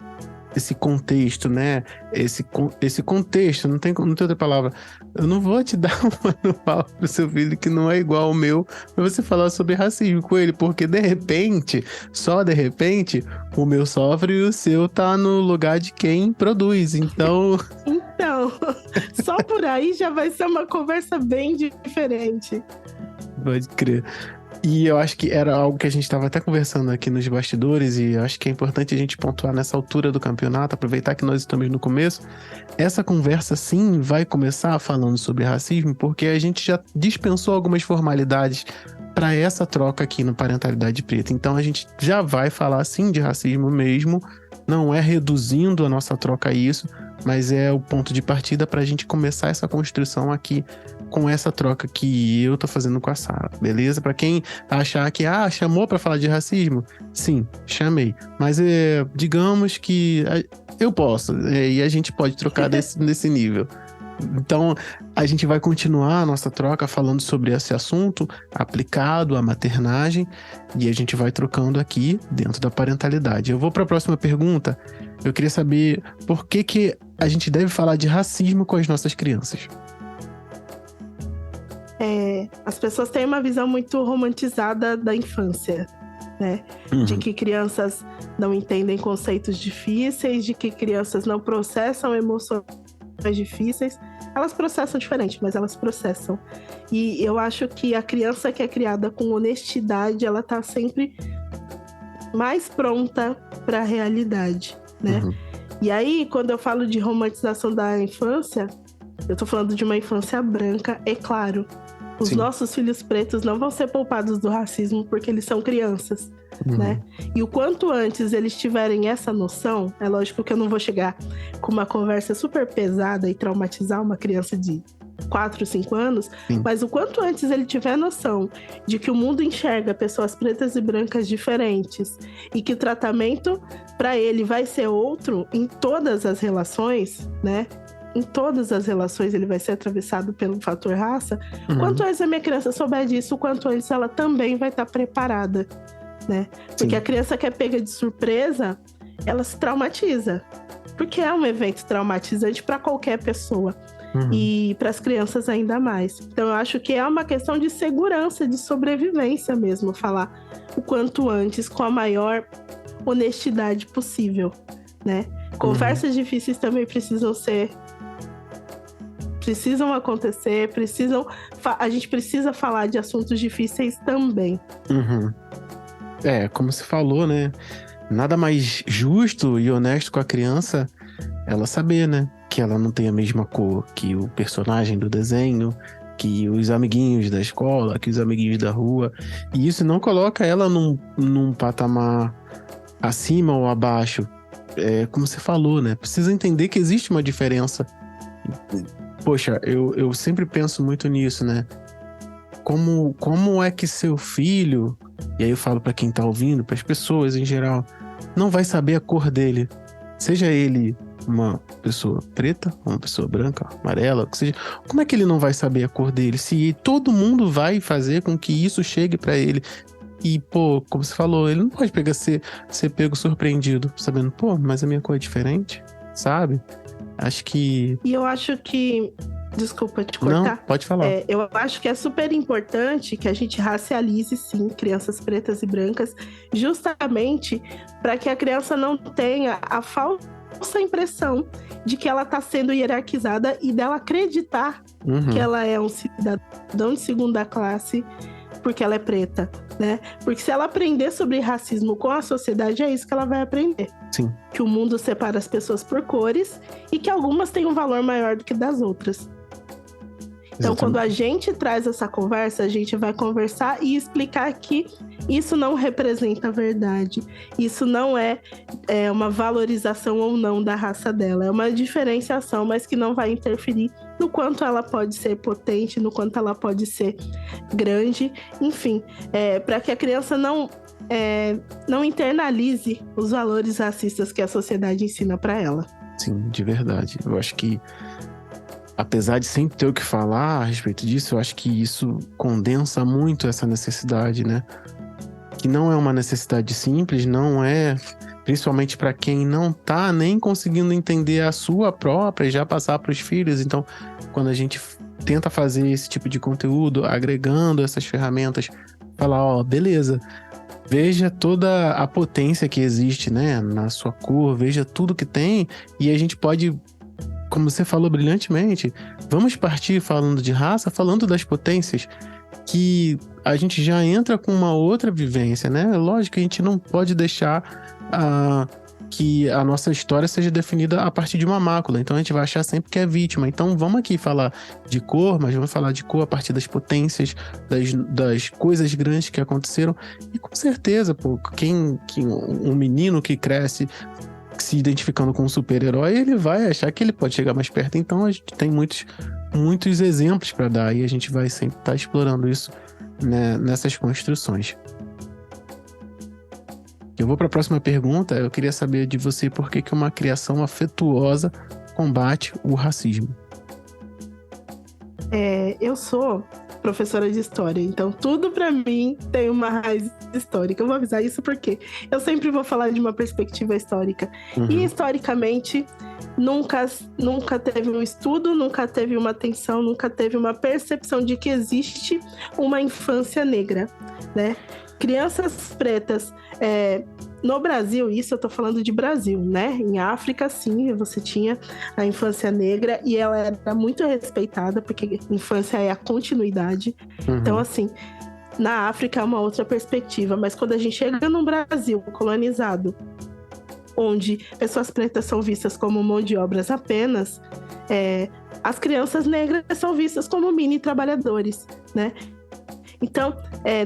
contexto, né? Esse contexto, não tem outra palavra. Eu não vou te dar um manual pro seu filho que não é igual ao meu pra você falar sobre racismo com ele, porque de repente, só de repente, o meu sofre e o seu tá no lugar de quem produz, então... Então, só por aí já vai ser uma conversa bem diferente. Pode crer. E eu acho que era algo que a gente estava até conversando aqui nos bastidores, e eu acho que é importante a gente pontuar nessa altura do campeonato, aproveitar que nós estamos no começo. Essa conversa, sim, vai começar falando sobre racismo, porque a gente já dispensou algumas formalidades para essa troca aqui no Parentalidade Preta. Então a gente já vai falar, sim, de racismo mesmo, não é reduzindo a nossa troca a isso, mas é o ponto de partida para a gente começar essa construção aqui com essa troca que eu tô fazendo com a Sara, beleza? Pra quem achar que, chamou pra falar de racismo? Sim, chamei. Mas digamos que eu posso, e a gente pode trocar nesse nível. Então, a gente vai continuar a nossa troca falando sobre esse assunto aplicado à maternagem e a gente vai trocando aqui dentro da parentalidade. Eu vou para a próxima pergunta. Eu queria saber por que a gente deve falar de racismo com as nossas crianças. As pessoas têm uma visão muito romantizada da infância, né? De que crianças não entendem conceitos difíceis, de que crianças não processam emoções difíceis. Elas processam diferente, mas elas processam. E eu acho que a criança que é criada com honestidade, ela tá sempre mais pronta para a realidade, né? E aí, quando eu falo de romantização da infância, eu tô falando de uma infância branca, é claro. Os nossos filhos pretos não vão ser poupados do racismo porque eles são crianças, né? E o quanto antes eles tiverem essa noção, é lógico que eu não vou chegar com uma conversa super pesada e traumatizar uma criança de 4, 5 anos, mas o quanto antes ele tiver noção de que o mundo enxerga pessoas pretas e brancas diferentes e que o tratamento para ele vai ser outro em todas as relações, né? Em todas as relações ele vai ser atravessado pelo fator raça. Quanto antes a minha criança souber disso, quanto antes ela também vai estar preparada, né? Porque a criança que é pega de surpresa, ela se traumatiza. Porque é um evento traumatizante para qualquer pessoa. E para as crianças ainda mais. Então eu acho que é uma questão de segurança, de sobrevivência mesmo, falar o quanto antes, com a maior honestidade possível, né? Conversas difíceis também precisam acontecer, a gente precisa falar de assuntos difíceis também. Como você falou, né? Nada mais justo e honesto com a criança ela saber, né? Que ela não tem a mesma cor que o personagem do desenho, que os amiguinhos da escola, que os amiguinhos da rua. E isso não coloca ela num patamar acima ou abaixo. Como você falou, né? Precisa entender que existe uma diferença. Poxa, eu sempre penso muito nisso, né? Como é que seu filho, e aí eu falo pra quem tá ouvindo, pras pessoas em geral, não vai saber a cor dele? Seja ele uma pessoa preta, uma pessoa branca, amarela, que seja, como é que ele não vai saber a cor dele? Se todo mundo vai fazer com que isso chegue pra ele. E, como você falou, ele não pode ser pego surpreendido, sabendo, mas a minha cor é diferente, sabe? Acho que... E eu acho que... Desculpa te cortar. Não, pode falar. Eu acho que é super importante que a gente racialize, sim, crianças pretas e brancas, justamente para que a criança não tenha a falsa impressão de que ela está sendo hierarquizada e dela acreditar que ela é um cidadão de segunda classe porque ela é preta, né? Porque se ela aprender sobre racismo com a sociedade, é isso que ela vai aprender. Sim. Que o mundo separa as pessoas por cores e que algumas têm um valor maior do que das outras. Então, quando a gente traz essa conversa, a gente vai conversar e explicar que isso não representa a verdade. Isso não é uma valorização ou não da raça dela. É uma diferenciação, mas que não vai interferir no quanto ela pode ser potente, no quanto ela pode ser grande. Enfim, para que a criança não internalize os valores racistas que a sociedade ensina para ela. Sim, de verdade. Eu acho que apesar de sempre ter o que falar a respeito disso, eu acho que isso condensa muito essa necessidade, né? Que não é uma necessidade simples, não é... Principalmente para quem não tá nem conseguindo entender a sua própria e já passar para os filhos. Então, quando a gente tenta fazer esse tipo de conteúdo, agregando essas ferramentas, falar, beleza, veja toda a potência que existe, né? Na sua cor, veja tudo que tem e a gente pode... Como você falou brilhantemente, vamos partir falando de raça, falando das potências, que a gente já entra com uma outra vivência, né? Lógico que a gente não pode deixar que a nossa história seja definida a partir de uma mácula, então a gente vai achar sempre que é vítima. Então vamos aqui falar de cor, mas vamos falar de cor a partir das potências, das coisas grandes que aconteceram. E com certeza, um menino que cresce se identificando com um super-herói, ele vai achar que ele pode chegar mais perto. Então a gente tem muitos muitos exemplos para dar e a gente vai sempre estar explorando isso, né, nessas construções. Eu vou para a próxima pergunta. Eu queria saber de você por que uma criação afetuosa combate o racismo. Eu sou professora de história, então tudo para mim tem uma raiz histórica. Eu vou avisar isso porque eu sempre vou falar de uma perspectiva histórica. E historicamente nunca teve um estudo, nunca teve uma atenção, nunca teve uma percepção de que existe uma infância negra, né? Crianças pretas no Brasil, isso eu tô falando de Brasil, né? Em África, sim, você tinha a infância negra e ela era muito respeitada, porque infância é a continuidade. Então, assim, na África é uma outra perspectiva, mas quando a gente chega no Brasil colonizado, onde pessoas pretas são vistas como mão de obras apenas, as crianças negras são vistas como mini trabalhadores, né? Então,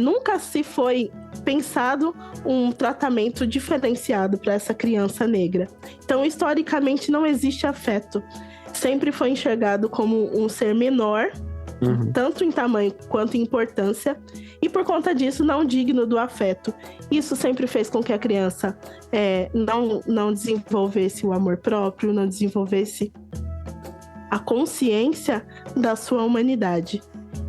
nunca se foi pensado um tratamento diferenciado para essa criança negra. Então, historicamente, não existe afeto. Sempre foi enxergado como um ser menor, tanto em tamanho quanto em importância, e por conta disso, não digno do afeto. Isso sempre fez com que a criança não desenvolvesse o amor próprio, não desenvolvesse a consciência da sua humanidade.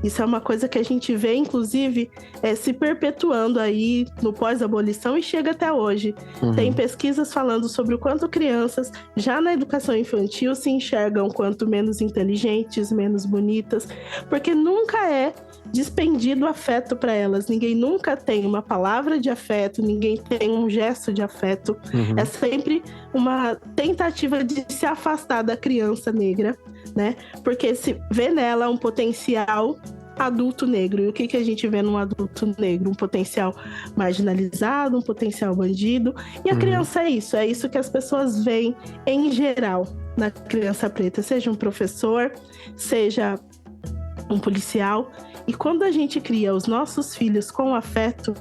Isso é uma coisa que a gente vê, inclusive, se perpetuando aí no pós-abolição e chega até hoje. Tem pesquisas falando sobre o quanto crianças, já na educação infantil, se enxergam quanto menos inteligentes, menos bonitas, porque nunca é despendido afeto para elas. Ninguém nunca tem uma palavra de afeto, ninguém tem um gesto de afeto. É sempre uma tentativa de se afastar da criança negra, né? Porque se vê nela um potencial adulto negro. E o que a gente vê num adulto negro? Um potencial marginalizado, um potencial bandido. E a criança é isso que as pessoas veem em geral na criança preta, seja um professor, seja um policial. E quando a gente cria os nossos filhos com afeto,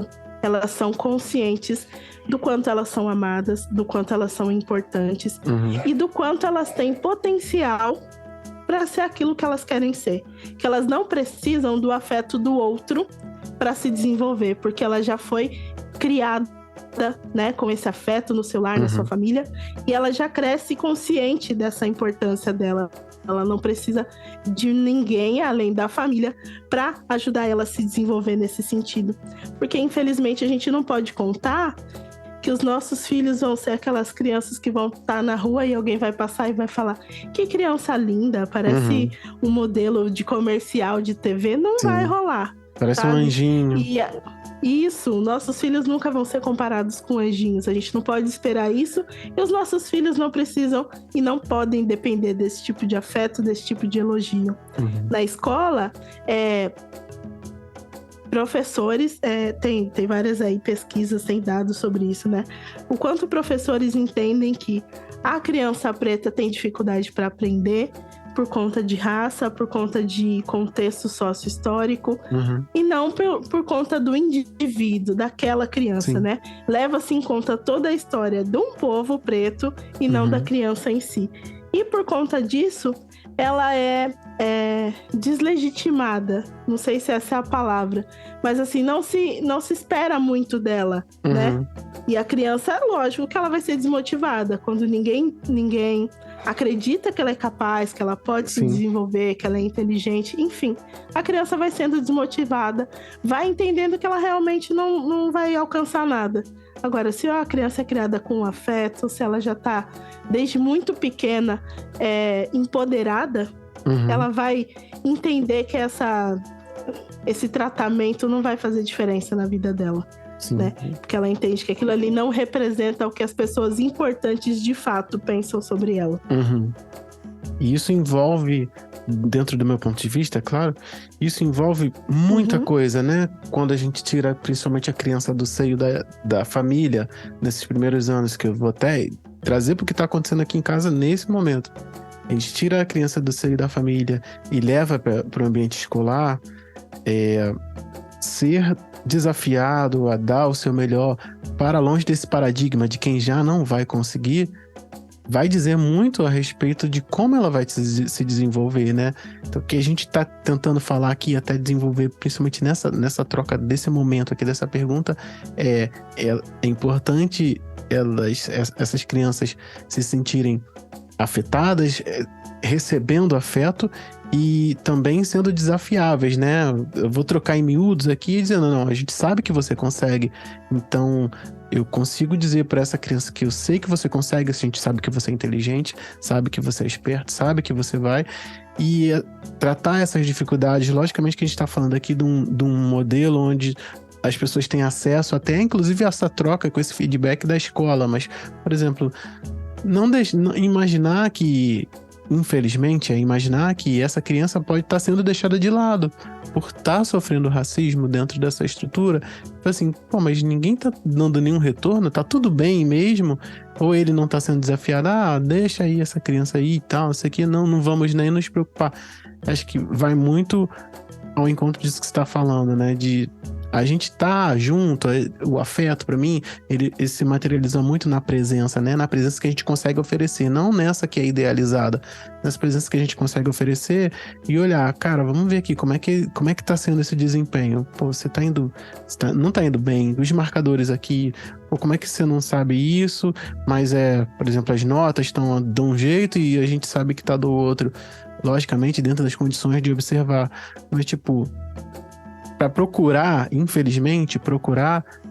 elas são conscientes do quanto elas são amadas, do quanto elas são importantes e do quanto elas têm potencial para ser aquilo que elas querem ser. Que elas não precisam do afeto do outro para se desenvolver, porque ela já foi criada, né, com esse afeto no seu lar, na sua família, e ela já cresce consciente dessa importância dela. Ela não precisa de ninguém além da família para ajudar ela a se desenvolver nesse sentido. Porque, infelizmente, a gente não pode contar que os nossos filhos vão ser aquelas crianças que vão estar na rua e alguém vai passar e vai falar: que criança linda, parece um modelo de comercial de TV. Não vai rolar. Parece sabe? Um anjinho. Isso, nossos filhos nunca vão ser comparados com anjinhos. A gente não pode esperar isso. E os nossos filhos não precisam e não podem depender desse tipo de afeto, desse tipo de elogio. Na escola, professores, tem várias aí pesquisas, tem dados sobre isso, né? O quanto professores entendem que a criança preta tem dificuldade para aprender por conta de raça, por conta de contexto sócio-histórico, e não por conta do indivíduo, daquela criança, né? Leva-se em conta toda a história de um povo preto e não da criança em si. E por conta disso, ela é deslegitimada. Não sei se essa é a palavra, mas assim, não se espera muito dela, né? E a criança, lógico que ela vai ser desmotivada quando ninguém acredita que ela é capaz, que ela pode se desenvolver, que ela é inteligente, enfim. A criança vai sendo desmotivada, vai entendendo que ela realmente não vai alcançar nada. Agora, se a criança é criada com afeto, se ela já está desde muito pequena empoderada, ela vai entender que esse tratamento não vai fazer diferença na vida dela. Né? Porque ela entende que aquilo ali não representa o que as pessoas importantes de fato pensam sobre ela. E isso envolve, dentro do meu ponto de vista, é claro, isso envolve muita coisa, né? Quando a gente tira principalmente a criança do seio da família, nesses primeiros anos, que eu vou até trazer para o que está acontecendo aqui em casa nesse momento. A gente tira a criança do seio da família e leva para o ambiente escolar, ser desafiado a dar o seu melhor para longe desse paradigma de quem já não vai conseguir, vai dizer muito a respeito de como ela vai se desenvolver, né? Então, o que a gente está tentando falar aqui, até desenvolver, principalmente nessa troca desse momento aqui, dessa pergunta, é importante essas crianças se sentirem afetadas, recebendo afeto e também sendo desafiáveis, né? Eu vou trocar em miúdos aqui dizendo, não, a gente sabe que você consegue, então eu consigo dizer para essa criança que eu sei que você consegue, a gente sabe que você é inteligente, sabe que você é esperto, sabe que você vai, e tratar essas dificuldades. Logicamente que a gente está falando aqui de um modelo onde as pessoas têm acesso até, inclusive, a essa troca com esse feedback da escola, mas, por exemplo, não imaginar que, infelizmente, imaginar que essa criança pode estar sendo deixada de lado por estar sofrendo racismo dentro dessa estrutura. Assim, pô, mas ninguém tá dando nenhum retorno, tá tudo bem mesmo? Ou ele não tá sendo desafiado, deixa aí essa criança aí e tal, isso aqui não vamos nem nos preocupar. Acho que vai muito ao encontro disso que você tá falando, né, de a gente tá junto, o afeto, pra mim, ele se materializa muito na presença, né? Na presença que a gente consegue oferecer, não nessa que é idealizada, nessa presença que a gente consegue oferecer e olhar, cara, vamos ver aqui, como é que tá sendo esse desempenho? Pô, você não tá indo bem, os marcadores aqui, pô, como é que você não sabe isso? Mas por exemplo, as notas estão de um jeito e a gente sabe que tá do outro. Logicamente, dentro das condições de observar, mas tipo, para infelizmente,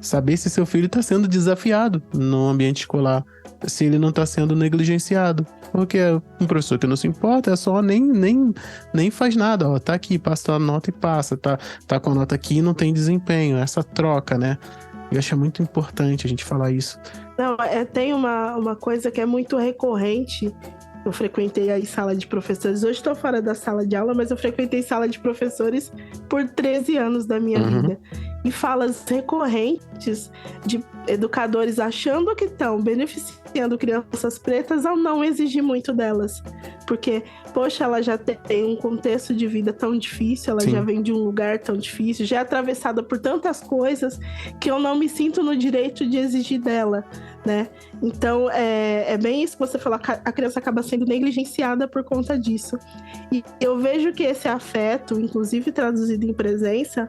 saber se seu filho está sendo desafiado no ambiente escolar, se ele não está sendo negligenciado. Porque um professor que não se importa é só nem faz nada, ó, tá aqui, passa a nota e passa, tá com a nota aqui e não tem desempenho, essa troca, né? Eu acho muito importante a gente falar isso. Não, tem uma coisa que é muito recorrente. Eu frequentei aí sala de professores. Hoje estou fora da sala de aula, mas eu frequentei sala de professores por 13 anos da minha vida. E falas recorrentes de educadores achando que estão beneficiando crianças pretas ao não exigir muito delas. Porque, poxa, ela já tem um contexto de vida tão difícil, ela Sim. já vem de um lugar tão difícil, já é atravessada por tantas coisas que eu não me sinto no direito de exigir dela, né? Então, é bem isso que você falou, a criança acaba sendo negligenciada por conta disso. E eu vejo que esse afeto, inclusive traduzido em presença,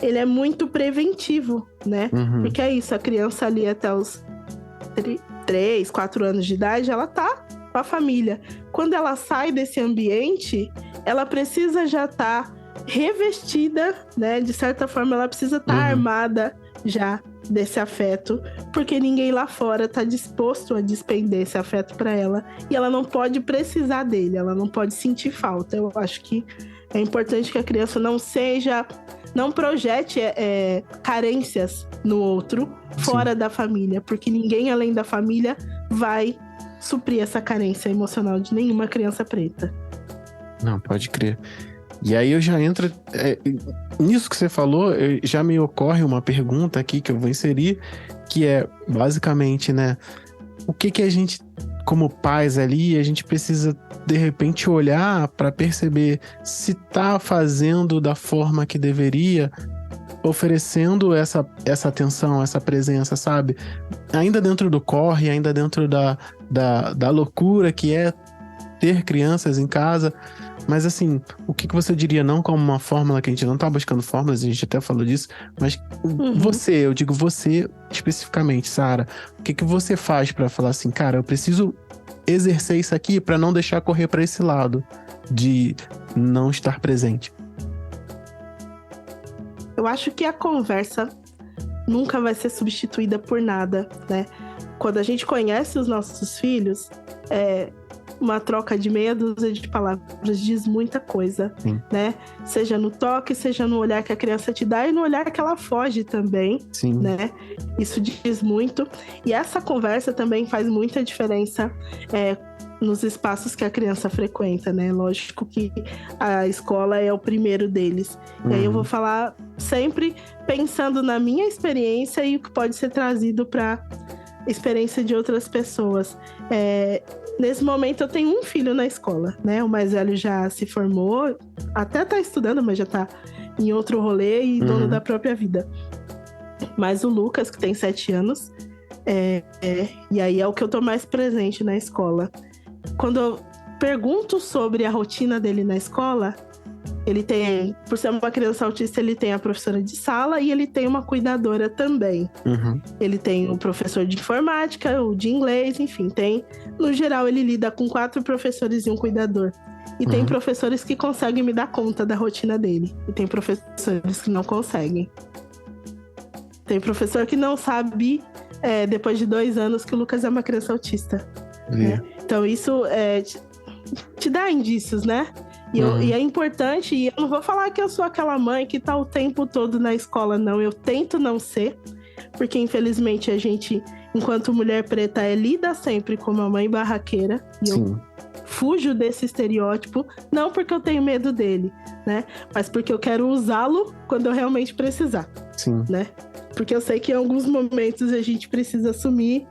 ele é muito preventivo, né? Porque é isso, a criança ali até os 3, 4 anos de idade, ela tá com a família. Quando ela sai desse ambiente, ela precisa já estar revestida, né? De certa forma, ela precisa estar armada já desse afeto, porque ninguém lá fora está disposto a despender esse afeto para ela, e ela não pode precisar dele, ela não pode sentir falta. Eu acho que é importante que a criança não projete carências no outro, fora da família, porque ninguém além da família vai suprir essa carência emocional de nenhuma criança preta. Não, pode crer. E aí eu já entro... nisso que você falou, já me ocorre uma pergunta aqui que eu vou inserir, que é basicamente, né? O que a gente, como pais ali, a gente precisa, de repente, olhar para perceber se tá fazendo da forma que deveria, oferecendo essa atenção, essa presença, sabe? Ainda dentro do corre, ainda dentro da loucura que é ter crianças em casa. Mas assim, o que você diria, não como uma fórmula, que a gente não tá buscando fórmulas, a gente até falou disso, mas eu digo você especificamente, Sara, o que você faz pra falar assim, cara, eu preciso exercer isso aqui pra não deixar correr pra esse lado de não estar presente? Eu acho que a conversa nunca vai ser substituída por nada, né? Quando a gente conhece os nossos filhos, uma troca de meia dúzia de palavras diz muita coisa, Sim. né? Seja no toque, seja no olhar que a criança te dá e no olhar que ela foge também, Sim. né? Isso diz muito. E essa conversa também faz muita diferença nos espaços que a criança frequenta, né? Lógico que a escola é o primeiro deles. E aí eu vou falar sempre pensando na minha experiência e o que pode ser trazido para experiência de outras pessoas. Nesse momento eu tenho um filho na escola, né? O mais velho já se formou, até tá estudando, mas já tá em outro rolê e dono da própria vida. Mas o Lucas, que tem 7 anos, E aí é o que eu tô mais presente na escola. Quando eu pergunto sobre a rotina dele na escola, ele tem, por ser uma criança autista, ele tem a professora de sala e ele tem uma cuidadora também. Ele tem o professor de informática, o de inglês, enfim, tem. No geral, ele lida com 4 professores e um cuidador. E tem professores que conseguem me dar conta da rotina dele. E tem professores que não conseguem. Tem professor que não sabe, depois de 2 anos, que o Lucas é uma criança autista. Né? Então, isso te dá indícios, né? E é importante, e eu não vou falar que eu sou aquela mãe que tá o tempo todo na escola, não. Eu tento não ser, porque infelizmente a gente, enquanto mulher preta, lida sempre como uma mãe barraqueira. E eu fujo desse estereótipo, não porque eu tenho medo dele, né? Mas porque eu quero usá-lo quando eu realmente precisar, né? Porque eu sei que em alguns momentos a gente precisa assumir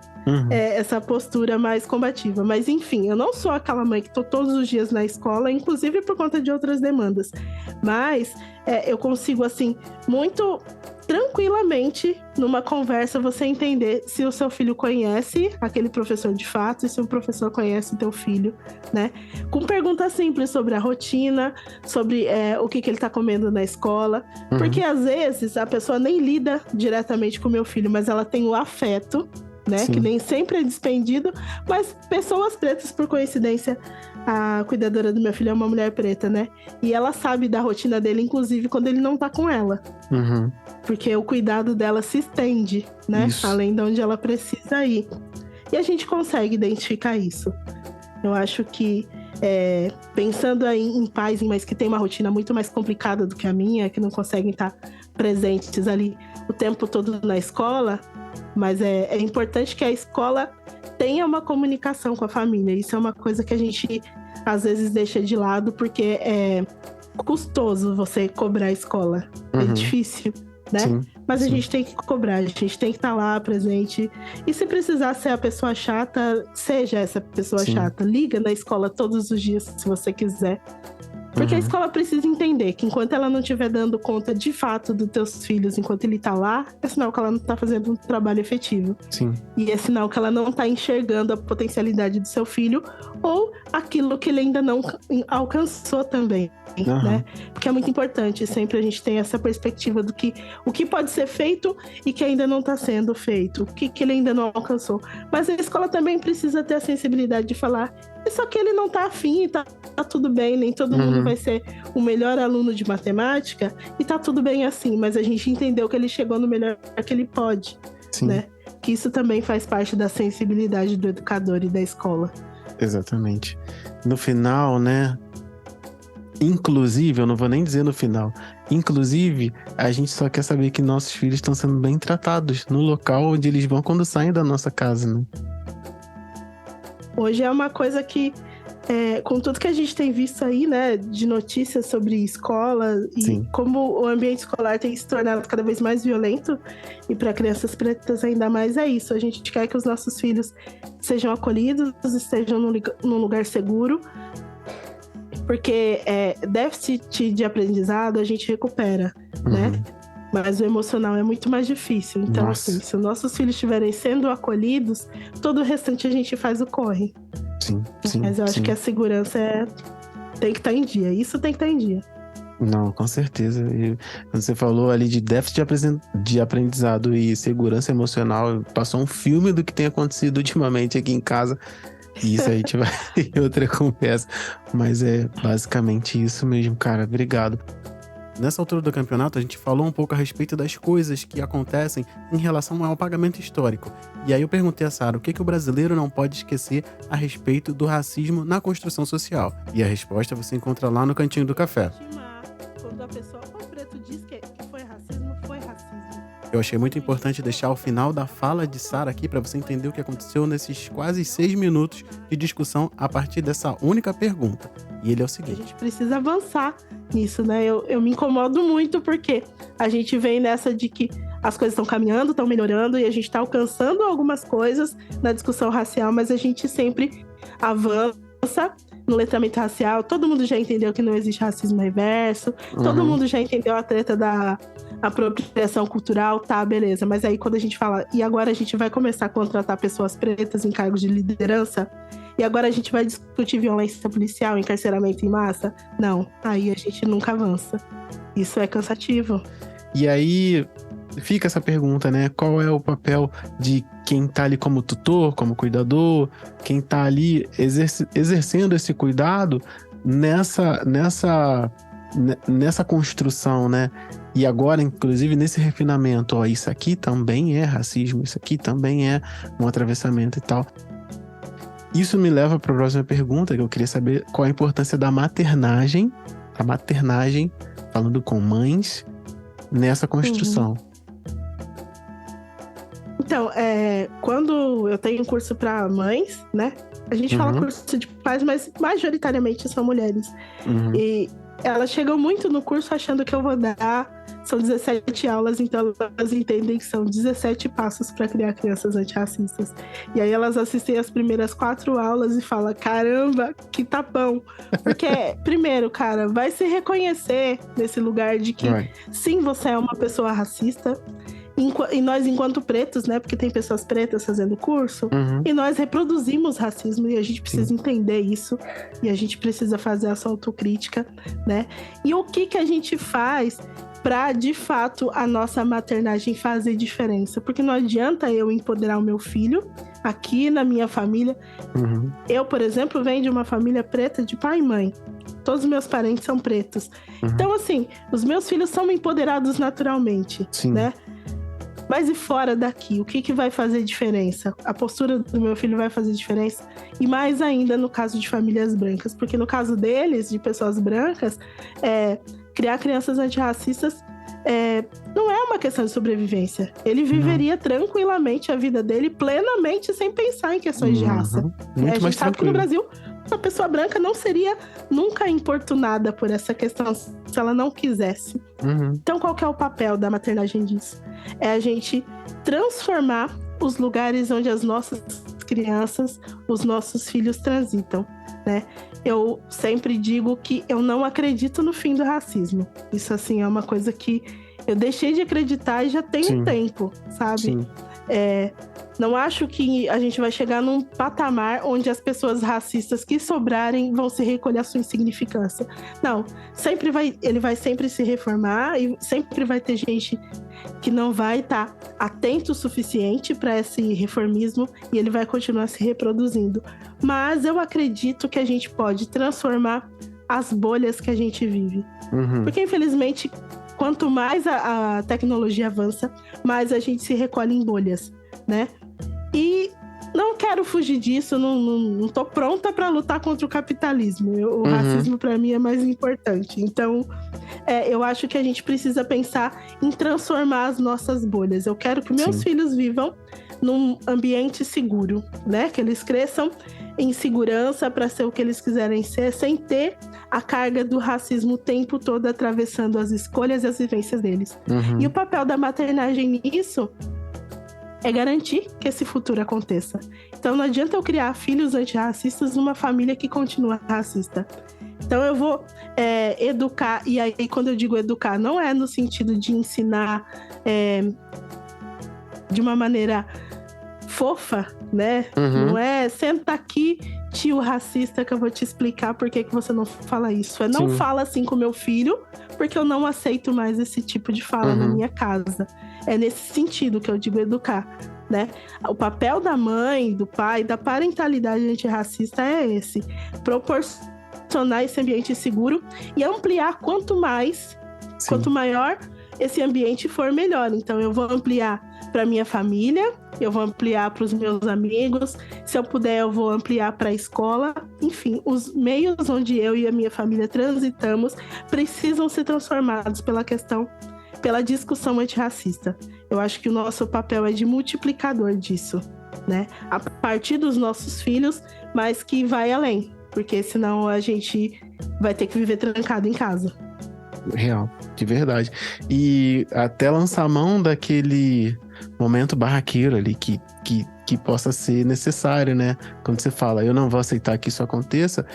essa postura mais combativa. Mas enfim, eu não sou aquela mãe que tô todos os dias na escola, inclusive por conta de outras demandas. Mas eu consigo, assim, muito tranquilamente, numa conversa, você entender se o seu filho conhece aquele professor de fato e se o professor conhece o teu filho, né? Com perguntas simples sobre a rotina, sobre o que ele tá comendo na escola. Porque às vezes a pessoa nem lida diretamente com o meu filho, mas ela tem o afeto, né? Que nem sempre é despendido, mas pessoas pretas, por coincidência, a cuidadora do meu filho é uma mulher preta, né? E ela sabe da rotina dele, inclusive quando ele não tá com ela. Porque o cuidado dela se estende, né? Além de onde ela precisa ir. E a gente consegue identificar isso. Eu acho que, pensando aí em pais, mas que tem uma rotina muito mais complicada do que a minha, que não conseguem estar presentes ali o tempo todo na escola, mas é importante que a escola tenha uma comunicação com a família. Isso é uma coisa que a gente, às vezes, deixa de lado, porque é custoso você cobrar a escola. É difícil, né? Mas a gente tem que cobrar, a gente tem que estar lá presente. E se precisar ser a pessoa chata, seja essa pessoa chata. Liga na escola todos os dias, se você quiser. Porque a escola precisa entender que enquanto ela não estiver dando conta de fato dos teus filhos, enquanto ele tá lá, é sinal que ela não tá fazendo um trabalho efetivo. E é sinal que ela não tá enxergando a potencialidade do seu filho ou aquilo que ele ainda não alcançou também, né? Porque é muito importante sempre a gente ter essa perspectiva do que o que pode ser feito e que ainda não tá sendo feito, o que ele ainda não alcançou. Mas a escola também precisa ter a sensibilidade de falar só que ele não tá afim, tá tudo bem, nem todo mundo vai ser o melhor aluno de matemática e tá tudo bem assim, mas a gente entendeu que ele chegou no melhor que ele pode, né? Que isso também faz parte da sensibilidade do educador e da escola. Exatamente. No final, né? Inclusive, eu não vou nem dizer no final, inclusive, a gente só quer saber que nossos filhos estão sendo bem tratados no local onde eles vão quando saem da nossa casa, né? Hoje é uma coisa que, com tudo que a gente tem visto aí, né, de notícias sobre escola e como o ambiente escolar tem se tornado cada vez mais violento, e para crianças pretas ainda mais é isso. A gente quer que os nossos filhos sejam acolhidos, estejam num lugar seguro, porque déficit de aprendizado a gente recupera, né? Mas o emocional é muito mais difícil. Então, assim, se os nossos filhos estiverem sendo acolhidos, todo o restante a gente faz o corre. Mas eu acho que a segurança tem que estar em dia. Isso tem que estar em dia. Não, com certeza. E quando você falou ali de déficit de aprendizado e segurança emocional, passou um filme do que tem acontecido ultimamente aqui em casa. E isso a gente vai em outra conversa. Mas é basicamente isso mesmo, cara. Obrigado. Nessa altura do campeonato, a gente falou um pouco a respeito das coisas que acontecem em relação ao pagamento histórico. E aí eu perguntei a Sara o que o brasileiro não pode esquecer a respeito do racismo na construção social. E a resposta você encontra lá no Cantinho do Café. Quando a pessoa preto diz que foi racismo, foi racismo. Eu achei muito importante deixar o final da fala de Sara aqui para você entender o que aconteceu nesses quase 6 minutos de discussão a partir dessa única pergunta. E ele é o seguinte: a gente precisa avançar nisso, né? Eu me incomodo muito porque a gente vem nessa de que as coisas estão caminhando, estão melhorando e a gente está alcançando algumas coisas na discussão racial, mas a gente sempre avança no letramento racial. Todo mundo já entendeu que não existe racismo reverso, todo mundo já entendeu a treta da apropriação cultural, tá, beleza. Mas aí quando a gente fala, e agora a gente vai começar a contratar pessoas pretas em cargos de liderança, e agora a gente vai discutir violência policial, encarceramento em massa, não, aí a gente nunca avança. Isso é cansativo. E aí fica essa pergunta, né? Qual é o papel de quem tá ali como tutor, como cuidador, quem tá ali exercendo esse cuidado nessa construção, né? E agora, inclusive, nesse refinamento, ó, isso aqui também é racismo, isso aqui também é um atravessamento e tal. Isso me leva para a próxima pergunta, que eu queria saber qual a importância da maternagem, a maternagem, falando com mães, nessa construção. Então, quando eu tenho um curso para mães, né? A gente fala curso de pais, mas majoritariamente são mulheres. E elas chegam muito no curso achando que eu vou dar... São 17 aulas, então elas entendem que são 17 passos para criar crianças antirracistas. E aí elas assistem as primeiras 4 aulas e falam, caramba, que tapão. Porque, primeiro, cara, vai se reconhecer nesse lugar de que, sim, você é uma pessoa racista. E nós, enquanto pretos, né? Porque tem pessoas pretas fazendo curso, e nós reproduzimos racismo e a gente precisa entender isso. E a gente precisa fazer essa autocrítica, né? E o que a gente faz para, de fato, a nossa maternagem fazer diferença? Porque não adianta eu empoderar o meu filho aqui na minha família. Eu, por exemplo, venho de uma família preta de pai e mãe. Todos os meus parentes são pretos. Então, assim, os meus filhos são empoderados naturalmente, né? Mas e fora daqui, o que vai fazer diferença? A postura do meu filho vai fazer diferença? E mais ainda no caso de famílias brancas, porque no caso deles, de pessoas brancas, criar crianças antirracistas não é uma questão de sobrevivência. Ele viveria tranquilamente a vida dele, plenamente, sem pensar em questões de raça. Muito a mais gente sabe tranquilo. que no Brasil, uma pessoa branca não seria nunca importunada por essa questão se ela não quisesse. Então, qual que é o papel da maternagem disso? É a gente transformar os lugares onde as nossas crianças, os nossos filhos transitam, né? Eu sempre digo que eu não acredito no fim do racismo. Isso, assim, é uma coisa que eu deixei de acreditar e já tem um tempo, sabe? Não acho que a gente vai chegar num patamar onde as pessoas racistas que sobrarem vão se recolher a sua insignificância. Não, ele vai sempre se reformar e sempre vai ter gente que não vai estar atento o suficiente para esse reformismo e ele vai continuar se reproduzindo. Mas eu acredito que a gente pode transformar as bolhas que a gente vive. Porque, infelizmente, quanto mais a tecnologia avança, mais a gente se recolhe em bolhas, né? E não quero fugir disso, não tô pronta para lutar contra o capitalismo. O racismo, para mim, é mais importante. Então, eu acho que a gente precisa pensar em transformar as nossas bolhas. Eu quero que meus filhos vivam num ambiente seguro, né? Que eles cresçam em segurança para ser o que eles quiserem ser, sem ter a carga do racismo o tempo todo atravessando as escolhas e as vivências deles. E o papel da maternagem nisso é garantir que esse futuro aconteça. Então não adianta eu criar filhos antirracistas numa família que continua racista. Então eu vou educar, e aí quando eu digo educar, não é no sentido de ensinar de uma maneira fofa, né? Não é senta aqui, tio racista, que eu vou te explicar por que você não fala isso. Não fala assim com meu filho, porque eu não aceito mais esse tipo de fala na minha casa. É nesse sentido que eu digo educar, né? O papel da mãe, do pai, da parentalidade antirracista é esse: proporcionar esse ambiente seguro e ampliar quanto maior esse ambiente for, melhor. Então eu vou ampliar para minha família, eu vou ampliar para os meus amigos, se eu puder eu vou ampliar para a escola. Enfim, os meios onde eu e a minha família transitamos precisam ser transformados pela discussão antirracista. Eu acho que o nosso papel é de multiplicador disso, né? A partir dos nossos filhos, mas que vai além, porque senão a gente vai ter que viver trancado em casa. Real, de verdade. E até lançar a mão daquele momento barraqueiro ali que possa ser necessário, né? Quando você fala, eu não vou aceitar que isso aconteça,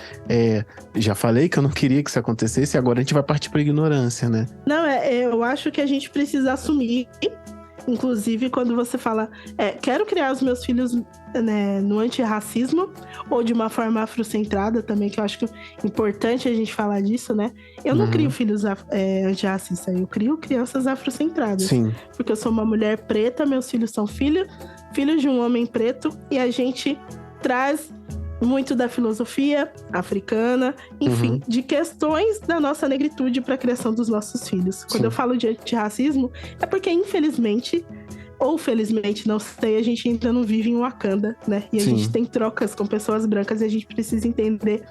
já falei que eu não queria que isso acontecesse, e agora a gente vai partir pra ignorância, né? Não, eu acho que a gente precisa assumir, inclusive quando você fala, quero criar os meus filhos, né, no antirracismo, ou de uma forma afrocentrada também, que eu acho que é importante a gente falar disso, né? Eu não crio filhos antirracistas, eu crio crianças afrocentradas. Sim. Porque eu sou uma mulher preta, meus filhos são filhos de um homem preto, e a gente traz muito da filosofia africana, enfim, de questões da nossa negritude para a criação dos nossos filhos. Quando eu falo de antirracismo, é porque, infelizmente, ou felizmente, não sei, a gente ainda não vive em Wakanda, né? E a gente tem trocas com pessoas brancas e a gente precisa entender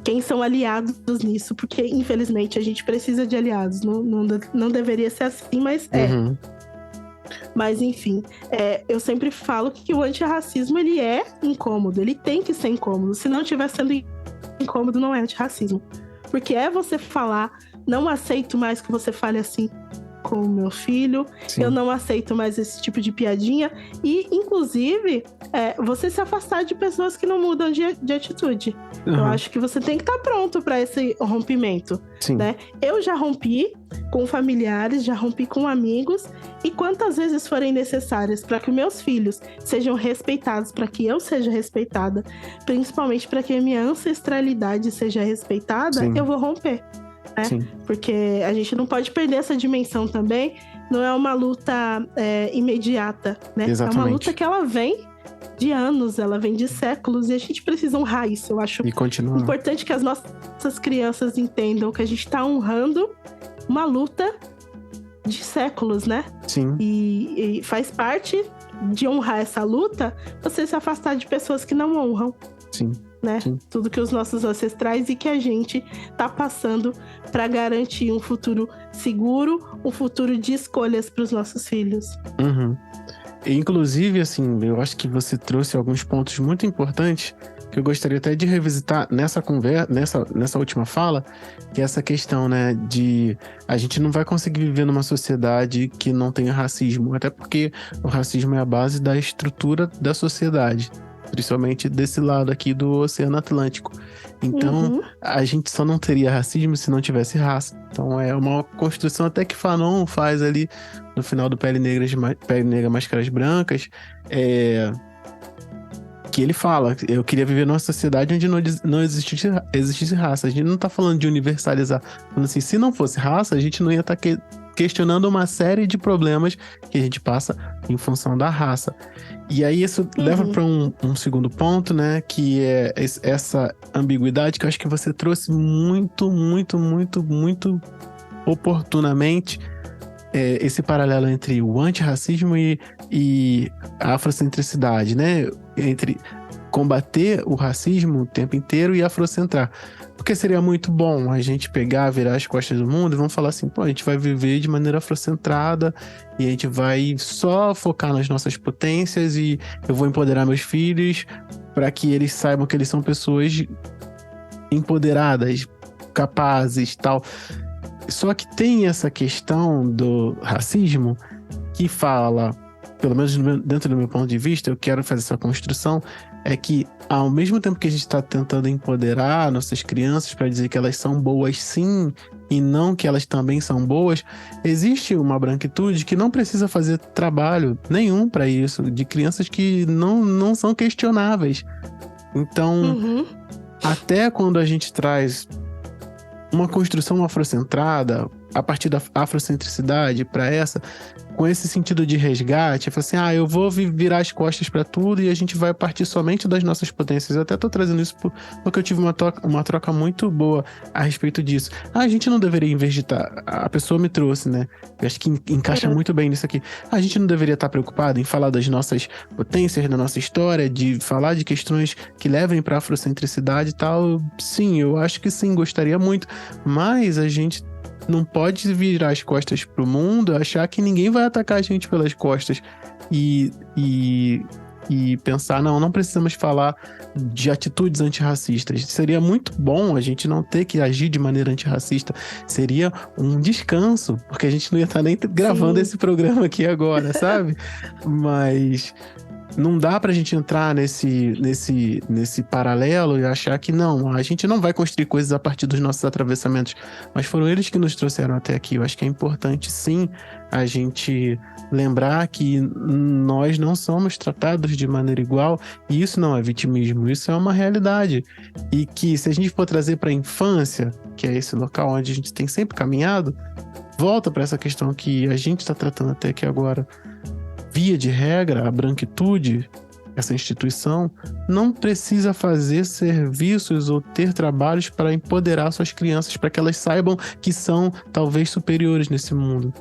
quem são aliados nisso, porque, infelizmente, a gente precisa de aliados. Não deveria ser assim, mas Mas, enfim, eu sempre falo que o antirracismo, ele é incômodo, ele tem que ser incômodo. Se não estiver sendo incômodo, não é antirracismo. Porque é você falar, não aceito mais que você fale assim com o meu filho, eu não aceito mais esse tipo de piadinha. E, inclusive, você se afastar de pessoas que não mudam de atitude. Eu acho que você tem que estar pronto para esse rompimento, né? Eu já rompi com familiares, já rompi com amigos, e quantas vezes forem necessárias para que meus filhos sejam respeitados, para que eu seja respeitada, principalmente para que a minha ancestralidade seja respeitada, eu vou romper. Né? Porque a gente não pode perder essa dimensão também. Não é uma luta imediata, né? Exatamente. É uma luta que ela vem de anos, ela vem de séculos, e a gente precisa honrar isso. Eu acho importante que as nossas crianças entendam que a gente está honrando uma luta de séculos, né? Sim. E faz parte de honrar essa luta você se afastar de pessoas que não honram. Sim. Né? Tudo que os nossos ancestrais e que a gente tá passando para garantir um futuro seguro, um futuro de escolhas para os nossos filhos. Inclusive, assim, eu acho que você trouxe alguns pontos muito importantes que eu gostaria até de revisitar nessa conversa, nessa última fala, que é essa questão, né, de a gente não vai conseguir viver numa sociedade que não tenha racismo, até porque o racismo é a base da estrutura da sociedade, principalmente desse lado aqui do Oceano Atlântico. Então, a gente só não teria racismo se não tivesse raça. Então, é uma construção até que Fanon faz ali no final do Pele Negra, Máscaras Brancas, que ele fala, eu queria viver numa sociedade onde não existisse raça. A gente não tá falando de universalizar. Falando assim, se não fosse raça, a gente não ia estar questionando uma série de problemas que a gente passa em função da raça. E aí isso leva para um segundo ponto, né? Que é essa ambiguidade que eu acho que você trouxe muito, muito, muito, muito oportunamente. Esse paralelo entre o antirracismo e a afrocentricidade, né? Entre combater o racismo o tempo inteiro e afrocentrar. Porque seria muito bom a gente pegar, virar as costas do mundo e vamos falar assim, pô, a gente vai viver de maneira afrocentrada e a gente vai só focar nas nossas potências e eu vou empoderar meus filhos para que eles saibam que eles são pessoas empoderadas, capazes, tal. Só que tem essa questão do racismo que fala, pelo menos dentro do meu ponto de vista, eu quero fazer essa construção, é que ao mesmo tempo que a gente está tentando empoderar nossas crianças para dizer que elas são boas sim, e não que elas também são boas, existe uma branquitude que não precisa fazer trabalho nenhum para isso, de crianças que não são questionáveis. Então, até quando a gente traz uma construção afrocentrada, a partir da afrocentricidade para com esse sentido de resgate, fala assim, eu vou virar as costas para tudo e a gente vai partir somente das nossas potências. Eu até tô trazendo isso porque eu tive uma troca muito boa a respeito disso. A gente não deveria, em vez de a pessoa me trouxe, né? Eu acho que encaixa muito bem nisso aqui. A gente não deveria estar preocupado em falar das nossas potências, da nossa história, de falar de questões que levem para afrocentricidade e tal. Sim, eu acho que sim, gostaria muito. Mas a gente não pode virar as costas pro mundo, achar que ninguém vai atacar a gente pelas costas. E e pensar, não precisamos falar de atitudes antirracistas. Seria muito bom a gente não ter que agir de maneira antirracista. Seria um descanso, porque a gente não ia estar nem gravando esse programa aqui agora, sabe? Mas não dá pra gente entrar nesse paralelo e achar que não, a gente não vai construir coisas a partir dos nossos atravessamentos, mas foram eles que nos trouxeram até aqui. Eu acho que é importante, sim, a gente lembrar que nós não somos tratados de maneira igual, e isso não é vitimismo, isso é uma realidade. E que se a gente for trazer para a infância, que é esse local onde a gente tem sempre caminhado, volta para essa questão que a gente está tratando até aqui agora. Via de regra, a branquitude, essa instituição, não precisa fazer serviços ou ter trabalhos para empoderar suas crianças, para que elas saibam que são talvez superiores nesse mundo.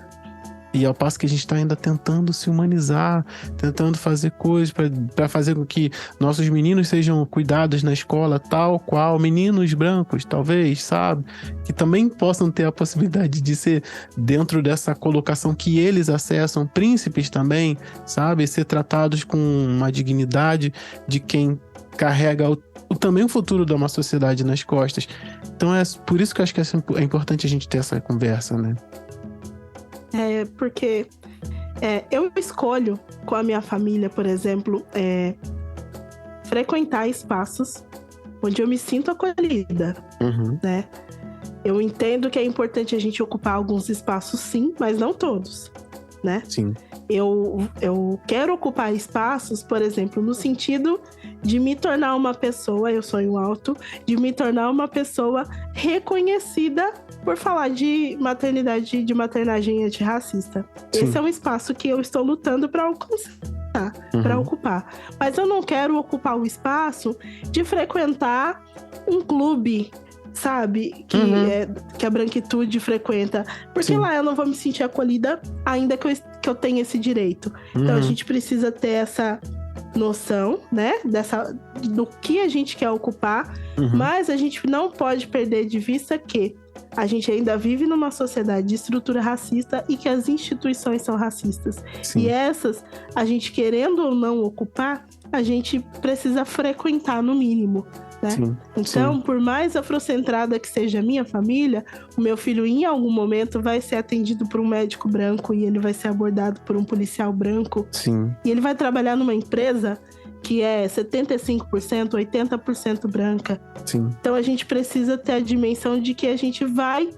E ao passo que a gente está ainda tentando se humanizar, tentando fazer coisas para fazer com que nossos meninos sejam cuidados na escola, tal qual meninos brancos, talvez, sabe? Que também possam ter a possibilidade de ser dentro dessa colocação que eles acessam, príncipes também, sabe? Ser tratados com uma dignidade de quem carrega também o futuro de uma sociedade nas costas. Então é por isso que eu acho que é importante a gente ter essa conversa, né? Porque eu escolho com a minha família, por exemplo, frequentar espaços onde eu me sinto acolhida, né? Eu entendo que é importante a gente ocupar alguns espaços, sim, mas não todos, né? Sim. Eu quero ocupar espaços, por exemplo, no sentido de me tornar uma pessoa, eu sonho alto, de me tornar uma pessoa reconhecida por falar de maternidade, de maternagem antirracista. Sim. Esse é um espaço que eu estou lutando para alcançar, para ocupar. Mas eu não quero ocupar o espaço de frequentar um clube, sabe? Que a branquitude frequenta. Porque sim, lá eu não vou me sentir acolhida, ainda que eu tenha esse direito. Então a gente precisa ter essa noção, né? Do que a gente quer ocupar. Mas a gente não pode perder de vista que a gente ainda vive numa sociedade de estrutura racista e que as instituições são racistas. Sim. E essas, a gente querendo ou não ocupar, a gente precisa frequentar no mínimo, né? Sim, então, sim, por mais afrocentrada que seja a minha família, o meu filho em algum momento vai ser atendido por um médico branco e ele vai ser abordado por um policial branco. Sim. E ele vai trabalhar numa empresa que é 75%, 80% branca. Sim. Então a gente precisa ter a dimensão de que a gente vai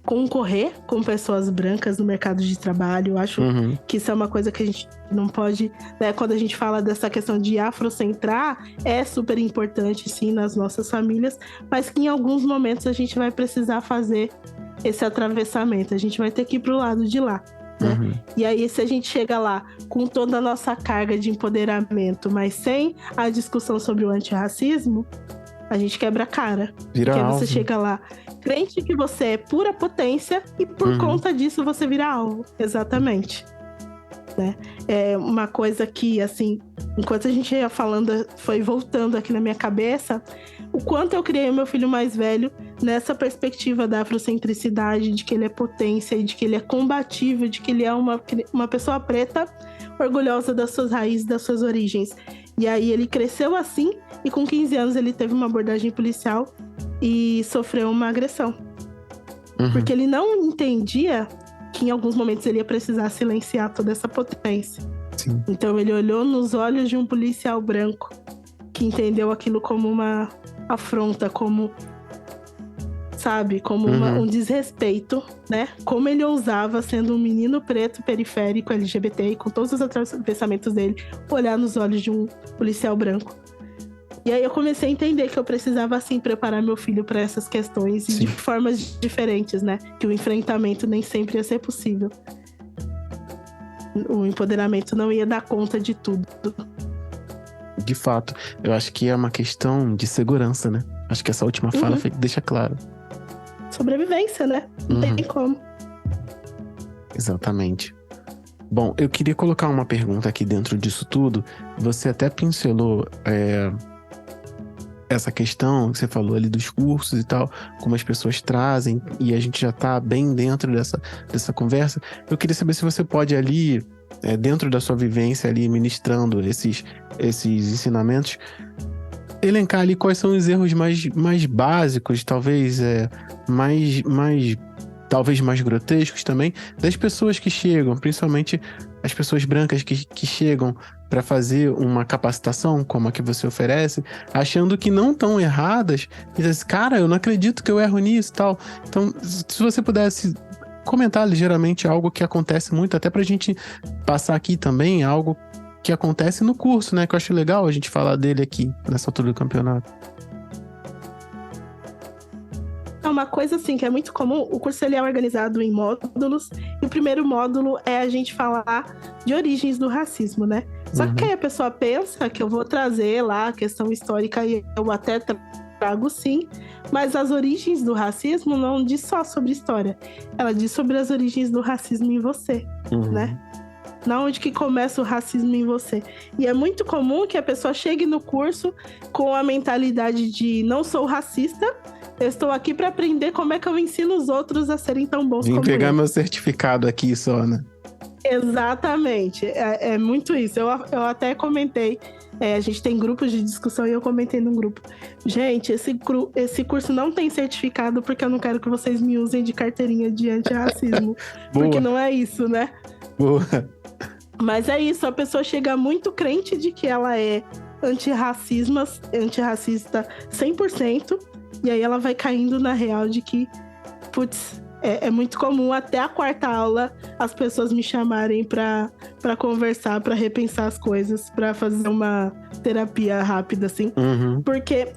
concorrer com pessoas brancas no mercado de trabalho. Eu acho que isso é uma coisa que a gente não pode, né? Quando a gente fala dessa questão de afrocentrar, é super importante, sim, nas nossas famílias, mas que em alguns momentos a gente vai precisar fazer esse atravessamento. A gente vai ter que ir pro lado de lá. Né? E aí, se a gente chega lá com toda a nossa carga de empoderamento, mas sem a discussão sobre o antirracismo, a gente quebra a cara. Vira porque alvo. Você chega lá, crente que você é pura potência e por conta disso você vira alvo. Exatamente. Né? É uma coisa que, assim, enquanto a gente ia falando, foi voltando aqui na minha cabeça, o quanto eu criei o meu filho mais velho nessa perspectiva da afrocentricidade, de que ele é potência e de que ele é combativo, de que ele é uma pessoa preta orgulhosa das suas raízes, das suas origens. E aí ele cresceu assim e com 15 anos ele teve uma abordagem policial e sofreu uma agressão. Porque ele não entendia que em alguns momentos ele ia precisar silenciar toda essa potência. Sim. Então ele olhou nos olhos de um policial branco que entendeu aquilo como uma afronta, como, sabe, como um desrespeito, né? Como ele ousava, sendo um menino preto, periférico, LGBT, e com todos os pensamentos dele, olhar nos olhos de um policial branco. E aí eu comecei a entender que eu precisava, assim, preparar meu filho para essas questões e de formas diferentes, né? Que o enfrentamento nem sempre ia ser possível. O empoderamento não ia dar conta de tudo. De fato, eu acho que é uma questão de segurança, né? Acho que essa última fala deixa claro. Sobrevivência, né? Não tem como. Exatamente. Bom, eu queria colocar uma pergunta aqui dentro disso tudo. Você até pincelou essa questão que você falou ali dos cursos e tal, como as pessoas trazem, e a gente já tá bem dentro dessa conversa. Eu queria saber se você pode ali dentro da sua vivência ali, ministrando esses ensinamentos, elencar ali quais são os erros mais básicos, talvez talvez mais grotescos também, das pessoas que chegam, principalmente as pessoas brancas que chegam para fazer uma capacitação como a que você oferece, achando que não estão erradas, e diz assim, cara, eu não acredito que eu erro nisso e tal. Então, se você pudesse comentar ligeiramente algo que acontece muito, até pra gente passar aqui também, algo que acontece no curso, né? Que eu acho legal a gente falar dele aqui, nessa altura do campeonato. É uma coisa assim que é muito comum. O curso ele é organizado em módulos, e o primeiro módulo é a gente falar de origens do racismo, né? Só que aí a pessoa pensa que eu vou trazer lá a questão histórica, e eu até trago sim, mas as origens do racismo não diz só sobre história, ela diz sobre as origens do racismo em você, né? Na onde que começa o racismo em você. E é muito comum que a pessoa chegue no curso com a mentalidade de não sou racista, eu estou aqui para aprender como é que eu ensino os outros a serem tão bons como eu. Vim pegar meu certificado aqui só, né? Exatamente, é muito isso. Eu até comentei, a gente tem grupos de discussão e eu comentei num grupo. Gente, esse curso não tem certificado porque eu não quero que vocês me usem de carteirinha de antirracismo. Porque não é isso, né? Boa. Mas é isso, a pessoa chega muito crente de que ela é antirracista 100%, e aí ela vai caindo na real de que, putz, é muito comum até a quarta aula as pessoas me chamarem pra conversar, pra repensar as coisas, pra fazer uma terapia rápida, assim. Porque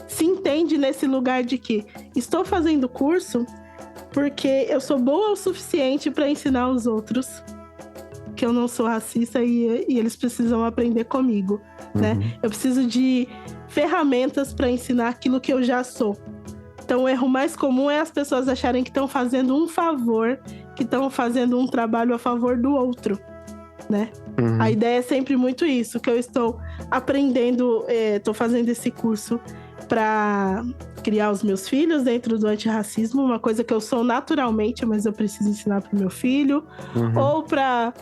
se entende nesse lugar de que estou fazendo curso porque eu sou boa o suficiente pra ensinar os outros que eu não sou racista e eles precisam aprender comigo, né? Eu preciso de ferramentas para ensinar aquilo que eu já sou. Então, o erro mais comum é as pessoas acharem que estão fazendo um favor, que estão fazendo um trabalho a favor do outro, né? A ideia é sempre muito isso, que eu estou aprendendo, estou fazendo esse curso para criar os meus filhos dentro do antirracismo, uma coisa que eu sou naturalmente, mas eu preciso ensinar para o meu filho, ou para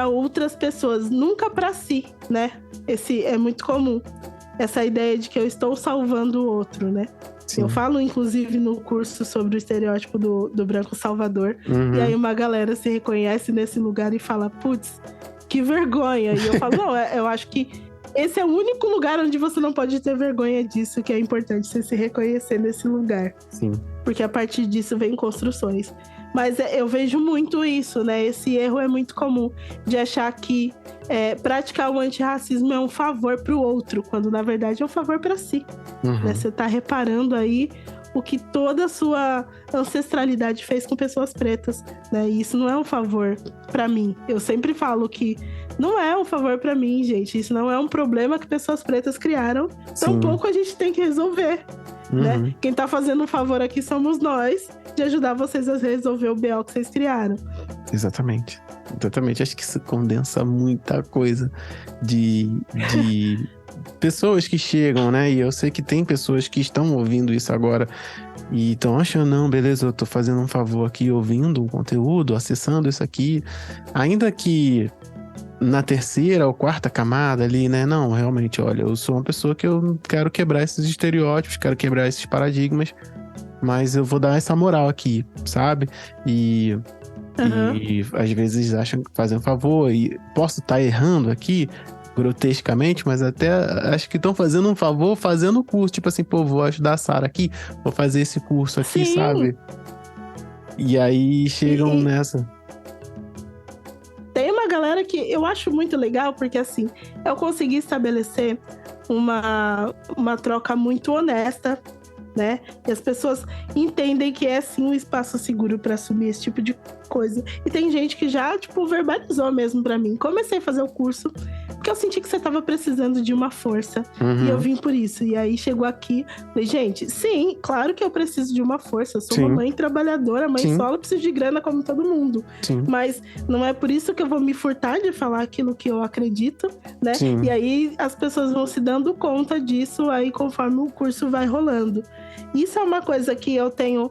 outras pessoas, nunca para si, né? Esse é muito comum, essa ideia de que eu estou salvando o outro, né? Sim. Eu falo, inclusive, no curso sobre o estereótipo do branco salvador, e aí uma galera se reconhece nesse lugar e fala, putz, que vergonha. E eu falo, não, eu acho que esse é o único lugar onde você não pode ter vergonha disso, que é importante você se reconhecer nesse lugar. Sim. Porque a partir disso vem construções. Mas eu vejo muito isso, né? Esse erro é muito comum de achar que praticar o antirracismo é um favor para o outro, quando na verdade é um favor para si. Né? Você está reparando aí o que toda a sua ancestralidade fez com pessoas pretas, né? E isso não é um favor para mim. Eu sempre falo que não é um favor para mim, gente. Isso não é um problema que pessoas pretas criaram. Tampouco a gente tem que resolver. Né? Quem tá fazendo um favor aqui somos nós, de ajudar vocês a resolver o BO que vocês criaram. Exatamente. Acho que isso condensa muita coisa de pessoas que chegam, né? E eu sei que tem pessoas que estão ouvindo isso agora e estão achando, não, beleza, eu tô fazendo um favor aqui, ouvindo o conteúdo, acessando isso aqui, ainda que na terceira ou quarta camada ali, né? Não, realmente, olha, eu sou uma pessoa que eu quero quebrar esses estereótipos, quero quebrar esses paradigmas, mas eu vou dar essa moral aqui, sabe? E às vezes acham que fazem um favor, e posso estar errando aqui, grotescamente, mas até acho que estão fazendo um favor fazendo o curso, tipo assim, pô, vou ajudar a Sara aqui, vou fazer esse curso aqui, Sim. sabe? E aí chegam nessa... Tem uma galera que eu acho muito legal, porque assim, eu consegui estabelecer uma troca muito honesta, né? E as pessoas entendem que é sim um espaço seguro para assumir esse tipo de coisa. E tem gente que já, tipo, verbalizou mesmo para mim. Comecei a fazer o curso porque eu senti que você tava precisando de uma força. E eu vim por isso. E aí chegou aqui, falei, gente, sim, claro que eu preciso de uma força. Eu sou uma mãe trabalhadora, mãe solo, preciso de grana como todo mundo. Mas não é por isso que eu vou me furtar de falar aquilo que eu acredito, né? E aí as pessoas vão se dando conta disso aí conforme o curso vai rolando. isso é uma coisa que eu tenho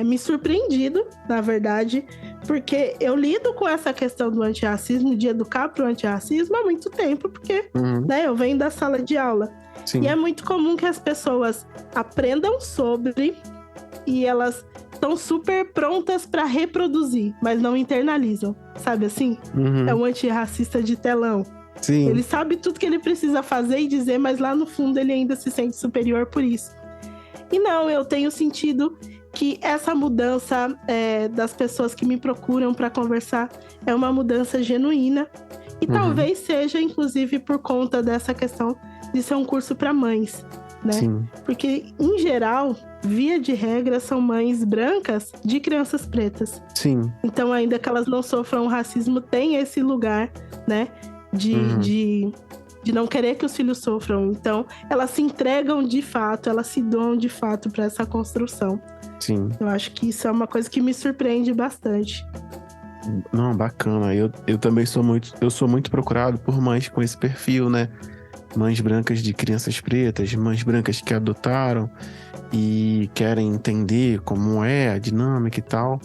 me surpreendido, na verdade, porque eu lido com essa questão do antirracismo, de educar para o antirracismo há muito tempo, porque né, eu venho da sala de aula. Sim. E é muito comum que as pessoas aprendam sobre e elas estão super prontas para reproduzir, mas não internalizam, sabe assim? É um antirracista de telão. Sim. Ele sabe tudo que ele precisa fazer e dizer, mas lá no fundo ele ainda se sente superior por isso. E não, eu tenho sentido que essa mudança das pessoas que me procuram para conversar é uma mudança genuína. E talvez seja, inclusive, por conta dessa questão de ser um curso para mães, né? Sim. Porque, em geral, via de regra, são mães brancas de crianças pretas. Sim. Então, ainda que elas não sofram racismo, tem esse lugar, né? De não querer que os filhos sofram. Então, elas se entregam de fato, elas se doam de fato para essa construção. Sim. Eu acho que isso é uma coisa que me surpreende bastante. Não, bacana. Eu também sou muito procurado por mães com esse perfil, né? Mães brancas de crianças pretas, mães brancas que adotaram e querem entender como é a dinâmica e tal.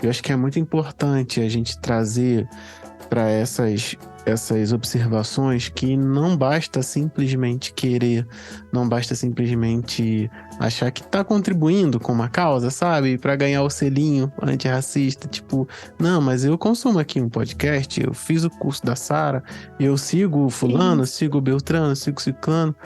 Eu acho que é muito importante a gente trazer para essas observações que não basta simplesmente querer, não basta simplesmente achar que tá contribuindo com uma causa, sabe? Para ganhar o selinho antirracista, tipo, não, mas eu consumo aqui um podcast, eu fiz o curso da Sara, eu sigo o fulano, sigo o Beltrano, sigo o ciclano,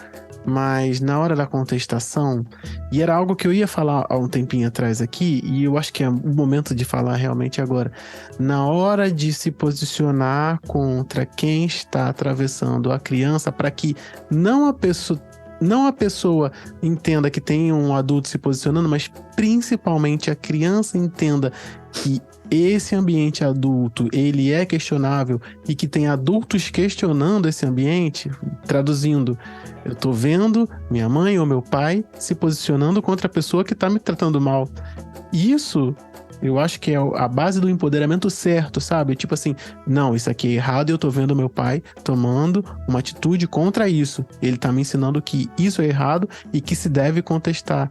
mas na hora da contestação, e era algo que eu ia falar há um tempinho atrás aqui, e eu acho que é o momento de falar realmente agora, na hora de se posicionar contra quem está atravessando a criança, para que não a pessoa entenda que tem um adulto se posicionando, mas principalmente a criança entenda que esse ambiente adulto, ele é questionável e que tem adultos questionando esse ambiente, traduzindo, eu tô vendo minha mãe ou meu pai se posicionando contra a pessoa que tá me tratando mal. Isso, eu acho que é a base do empoderamento certo, sabe? Tipo assim, não, isso aqui é errado e eu tô vendo meu pai tomando uma atitude contra isso. Ele tá me ensinando que isso é errado e que se deve contestar.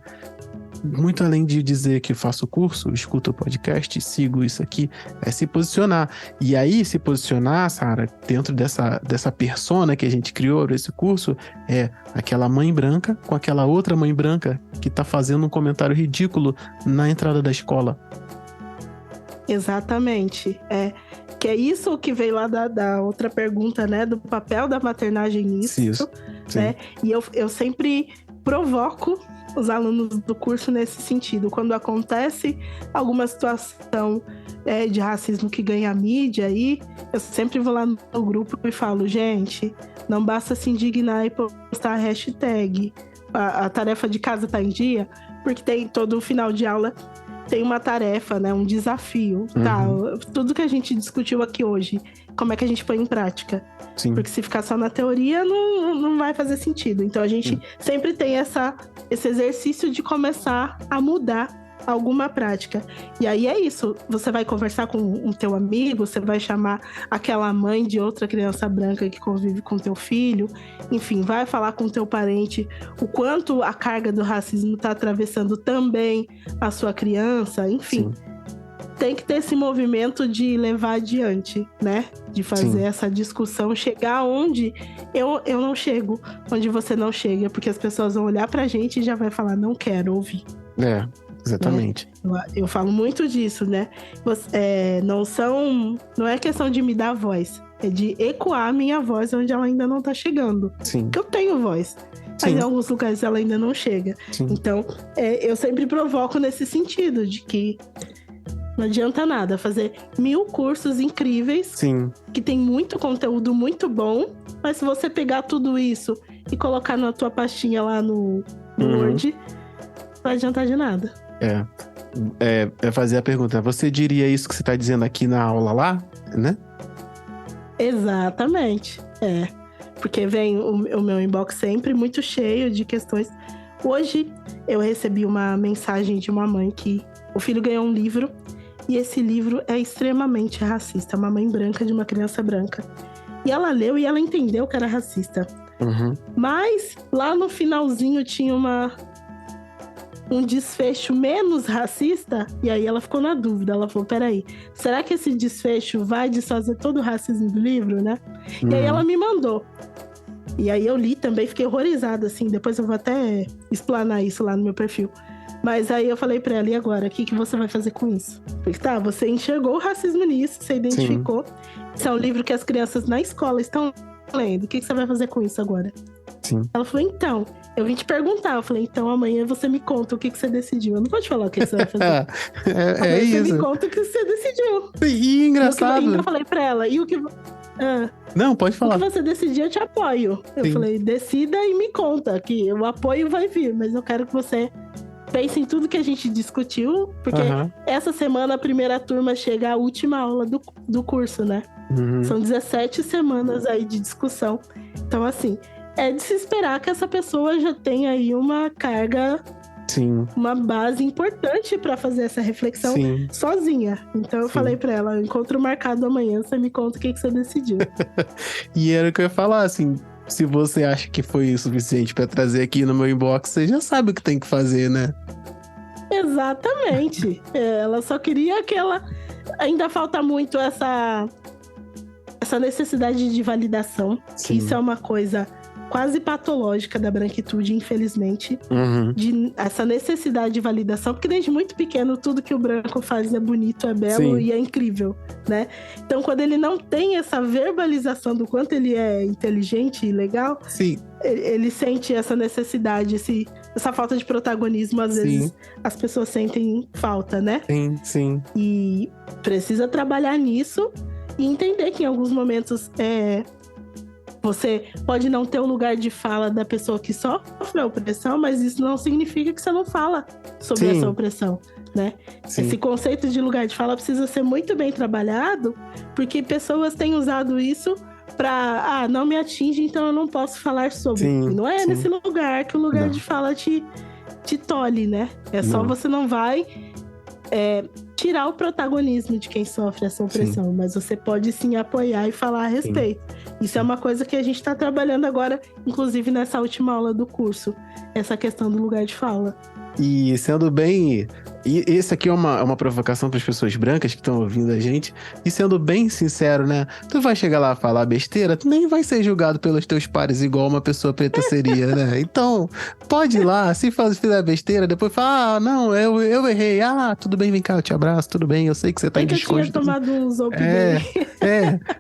Muito além de dizer que faço curso, escuto o podcast, sigo isso aqui, é se posicionar. E aí, se posicionar, Sara, dentro dessa persona que a gente criou para esse curso, é aquela mãe branca com aquela outra mãe branca que tá fazendo um comentário ridículo na entrada da escola. Exatamente. Que é isso que veio lá da outra pergunta, né? Do papel da maternagem nisso. Isso. Né? E eu sempre provoco os alunos do curso nesse sentido. Quando acontece alguma situação de racismo que ganha mídia aí, eu sempre vou lá no grupo e falo, gente, não basta se indignar e postar a hashtag. A tarefa de casa tá em dia, porque tem todo final de aula tem uma tarefa, né, um desafio. Tá, tudo que a gente discutiu aqui hoje, como é que a gente põe em prática? Sim. Porque se ficar só na teoria, não vai fazer sentido. Então a gente sempre tem esse exercício de começar a mudar alguma prática. E aí é isso, você vai conversar com o teu amigo, você vai chamar aquela mãe de outra criança branca que convive com teu filho, enfim, vai falar com o teu parente o quanto a carga do racismo está atravessando também a sua criança, enfim. Sim. Tem que ter esse movimento de levar adiante, né? De fazer essa discussão chegar onde eu não chego, onde você não chega, porque as pessoas vão olhar pra gente e já vai falar, não quero ouvir. Exatamente. Eu falo muito disso, né? Não é questão de me dar voz, é de ecoar a minha voz onde ela ainda não tá chegando. Sim. Porque eu tenho voz, mas em alguns lugares ela ainda não chega. Sim. Então, eu sempre provoco nesse sentido, de que não adianta nada fazer 1000 cursos incríveis, que tem muito conteúdo muito bom, mas se você pegar tudo isso e colocar na tua pastinha lá no Word, não vai adiantar de nada. É fazer a pergunta, você diria isso que você está dizendo aqui na aula lá, né? Exatamente, porque vem o meu inbox sempre muito cheio de questões. Hoje eu recebi uma mensagem de uma mãe que o filho ganhou um livro e esse livro é extremamente racista, uma mãe branca de uma criança branca. E ela leu e ela entendeu que era racista. Mas lá no finalzinho tinha um desfecho menos racista? E aí ela ficou na dúvida. Ela falou, peraí, será que esse desfecho vai desfazer todo o racismo do livro, né? E aí ela me mandou. E aí eu li também, fiquei horrorizada, assim. Depois eu vou até explanar isso lá no meu perfil. Mas aí eu falei pra ela, e agora? O que você vai fazer com isso? Falei, tá, você enxergou o racismo nisso, você identificou. Isso é um livro que as crianças na escola estão lendo. O que você vai fazer com isso agora? Sim. Ela falou, então, eu vim te perguntar. Eu falei, então amanhã você me conta o que você decidiu. Eu não vou te falar o que você vai fazer. É isso. Você me conta o que você decidiu. E engraçado. Então eu falei pra ela, e o que... Não, pode falar. O que você decidir, eu te apoio. Eu falei, decida e me conta, que o apoio vai vir, mas eu quero que você pense em tudo que a gente discutiu, porque essa semana a primeira turma chega à última aula do curso, né? São 17 semanas aí de discussão. Então, assim, é de se esperar que essa pessoa já tenha aí uma carga, uma base importante para fazer essa reflexão sozinha. Então eu falei para ela, encontro marcado amanhã, você me conta o que você decidiu. E era o que eu ia falar, assim, se você acha que foi o suficiente para trazer aqui no meu inbox, você já sabe o que tem que fazer, né? Exatamente. Ela só queria que ela... Ainda falta muito essa necessidade de validação, que isso é uma coisa quase patológica da branquitude, infelizmente. Essa necessidade de validação, porque desde muito pequeno tudo que o branco faz é bonito, é belo e é incrível, né? Então, quando ele não tem essa verbalização do quanto ele é inteligente e legal, ele sente essa necessidade, essa falta de protagonismo, às vezes as pessoas sentem falta, né? Sim. E precisa trabalhar nisso e entender que em alguns momentos você pode não ter o lugar de fala da pessoa que sofre a opressão, mas isso não significa que você não fala sobre essa opressão, né? Esse conceito de lugar de fala precisa ser muito bem trabalhado, porque pessoas têm usado isso para, não me atinge, então eu não posso falar sobre. E não é nesse lugar que o lugar de fala te tolhe, né? Só você não vai tirar o protagonismo de quem sofre essa opressão, mas você pode sim apoiar e falar a respeito. Isso é uma coisa que a gente está trabalhando agora, inclusive nessa última aula do curso, essa questão do lugar de fala. E sendo bem... E esse aqui é uma provocação para as pessoas brancas que estão ouvindo a gente. E sendo bem sincero, né? Tu vai chegar lá a falar besteira, tu nem vai ser julgado pelos teus pares igual uma pessoa preta seria, né? Então, pode ir lá, se fizer besteira, depois fala, não, eu errei. Tudo bem, vem cá, eu te abraço, tudo bem, eu sei que você tá em desconto. Eu tinha tomado uns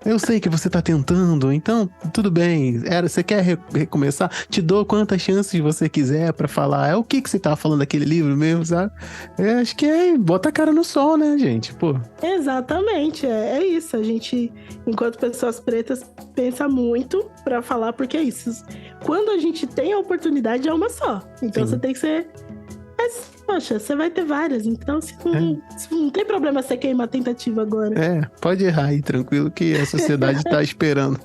eu sei que você tá tentando, então, tudo bem. Você quer recomeçar? Te dou quantas chances você quiser pra falar. É o que você tá falando daquele livro mesmo, sabe? Acho que bota a cara no sol, né, gente? Pô. Exatamente, é isso. A gente, enquanto pessoas pretas, pensa muito pra falar, porque é isso. Quando a gente tem a oportunidade, é uma só. Então você tem que ser... Mas, poxa, você vai ter várias. Então, se não tem problema você queimar a tentativa agora. Pode errar aí, tranquilo, que a sociedade tá esperando.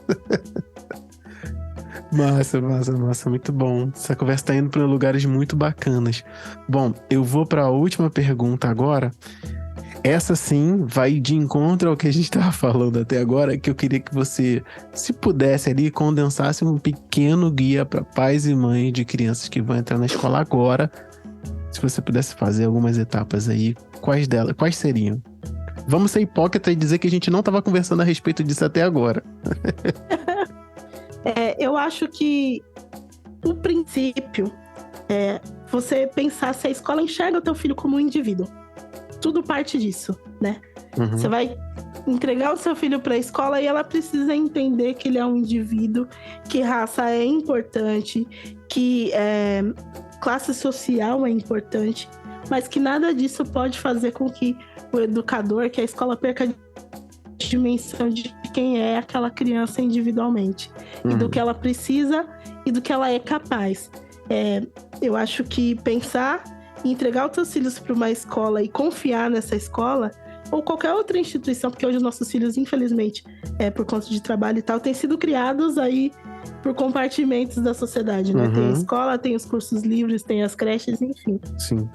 Massa, muito bom. Essa conversa tá indo para lugares muito bacanas. Bom, eu vou para a última pergunta agora. Essa sim vai de encontro ao que a gente estava falando até agora, que eu queria que você, se pudesse ali, condensasse um pequeno guia para pais e mães de crianças que vão entrar na escola agora. Se você pudesse fazer algumas etapas aí, quais seriam? Vamos ser hipócrita e dizer que a gente não estava conversando a respeito disso até agora. Eu acho que o princípio é você pensar se a escola enxerga o teu filho como um indivíduo. Tudo parte disso, né? Você vai entregar o seu filho para a escola e ela precisa entender que ele é um indivíduo, que raça é importante, que classe social é importante, mas que nada disso pode fazer com que o educador, que a escola perca a dimensão de quem é aquela criança individualmente, e do que ela precisa e do que ela é capaz. Eu acho que pensar em entregar os seus filhos para uma escola e confiar nessa escola, ou qualquer outra instituição, porque hoje os nossos filhos, infelizmente, por conta de trabalho e tal, têm sido criados aí por compartimentos da sociedade, né? Tem a escola, tem os cursos livres, tem as creches, enfim. Sim.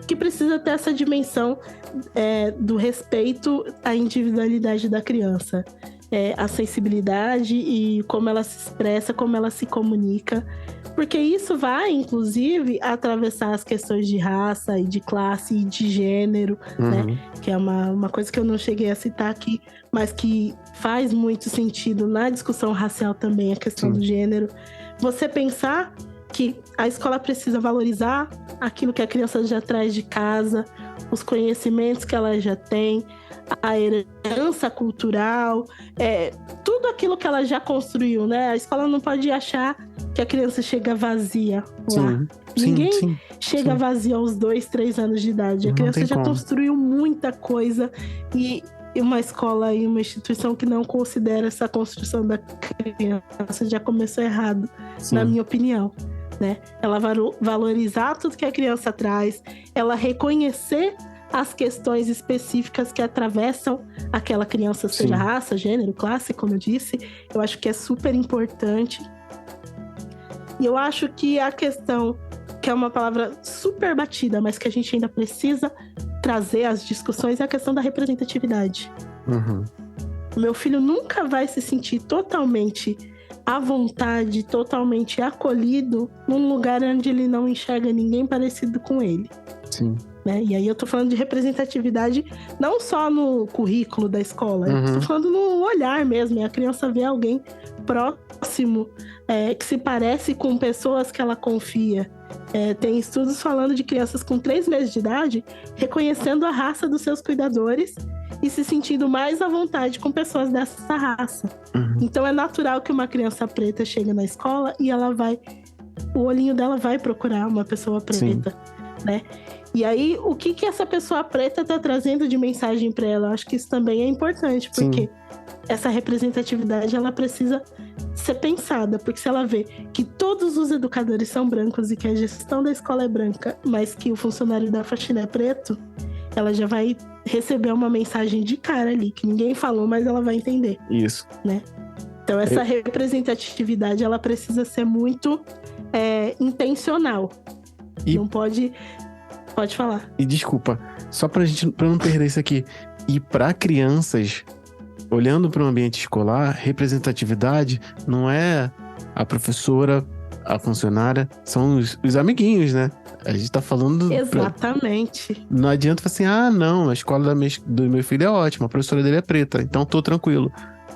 Que precisa ter essa dimensão do respeito à individualidade da criança. a sensibilidade e como ela se expressa, como ela se comunica. Porque isso vai, inclusive, atravessar as questões de raça e de classe e de gênero, né? Que é uma coisa que eu não cheguei a citar aqui, mas que faz muito sentido na discussão racial também, a questão do gênero. Você pensar que a escola precisa valorizar aquilo que a criança já traz de casa, os conhecimentos que ela já tem, a herança cultural, tudo aquilo que ela já construiu, né? A escola não pode achar que a criança chega vazia lá. Ninguém chega vazia aos 2, 3 anos de idade. A criança já construiu muita coisa e uma escola e uma instituição que não considera essa construção da criança já começou errado, na minha opinião. Né? Ela valorizar tudo que a criança traz, ela reconhecer as questões específicas que atravessam aquela criança, seja raça, gênero, classe, como eu disse, eu acho que é super importante. E eu acho que a questão, que é uma palavra super batida, mas que a gente ainda precisa trazer às discussões, é a questão da representatividade. O meu filho nunca vai se sentir totalmente à vontade, totalmente acolhido num lugar onde ele não enxerga ninguém parecido com ele. Né? E aí eu tô falando de representatividade não só no currículo da escola, eu tô falando no olhar mesmo. A criança vê alguém próximo, que se parece com pessoas que ela confia. Tem estudos falando de crianças com 3 meses de idade reconhecendo a raça dos seus cuidadores e se sentindo mais à vontade com pessoas dessa raça. Então é natural que uma criança preta chegue na escola e o olhinho dela vai procurar uma pessoa preta, né? E aí, o que essa pessoa preta tá trazendo de mensagem para ela? Eu acho que isso também é importante, porque essa representatividade, ela precisa ser pensada, porque se ela vê que todos os educadores são brancos e que a gestão da escola é branca, mas que o funcionário da faxina é preto, ela já vai receber uma mensagem de cara ali, que ninguém falou, mas ela vai entender. Isso. Né? Então, essa representatividade, ela precisa ser muito intencional. Não pode falar. E desculpa, só pra não perder isso aqui. E pra crianças, olhando para o ambiente escolar, representatividade não é a professora, a funcionária, são os amiguinhos, né? A gente tá falando... Exatamente. Não adianta falar assim, não, a escola do meu filho é ótima, a professora dele é preta, então tô tranquilo.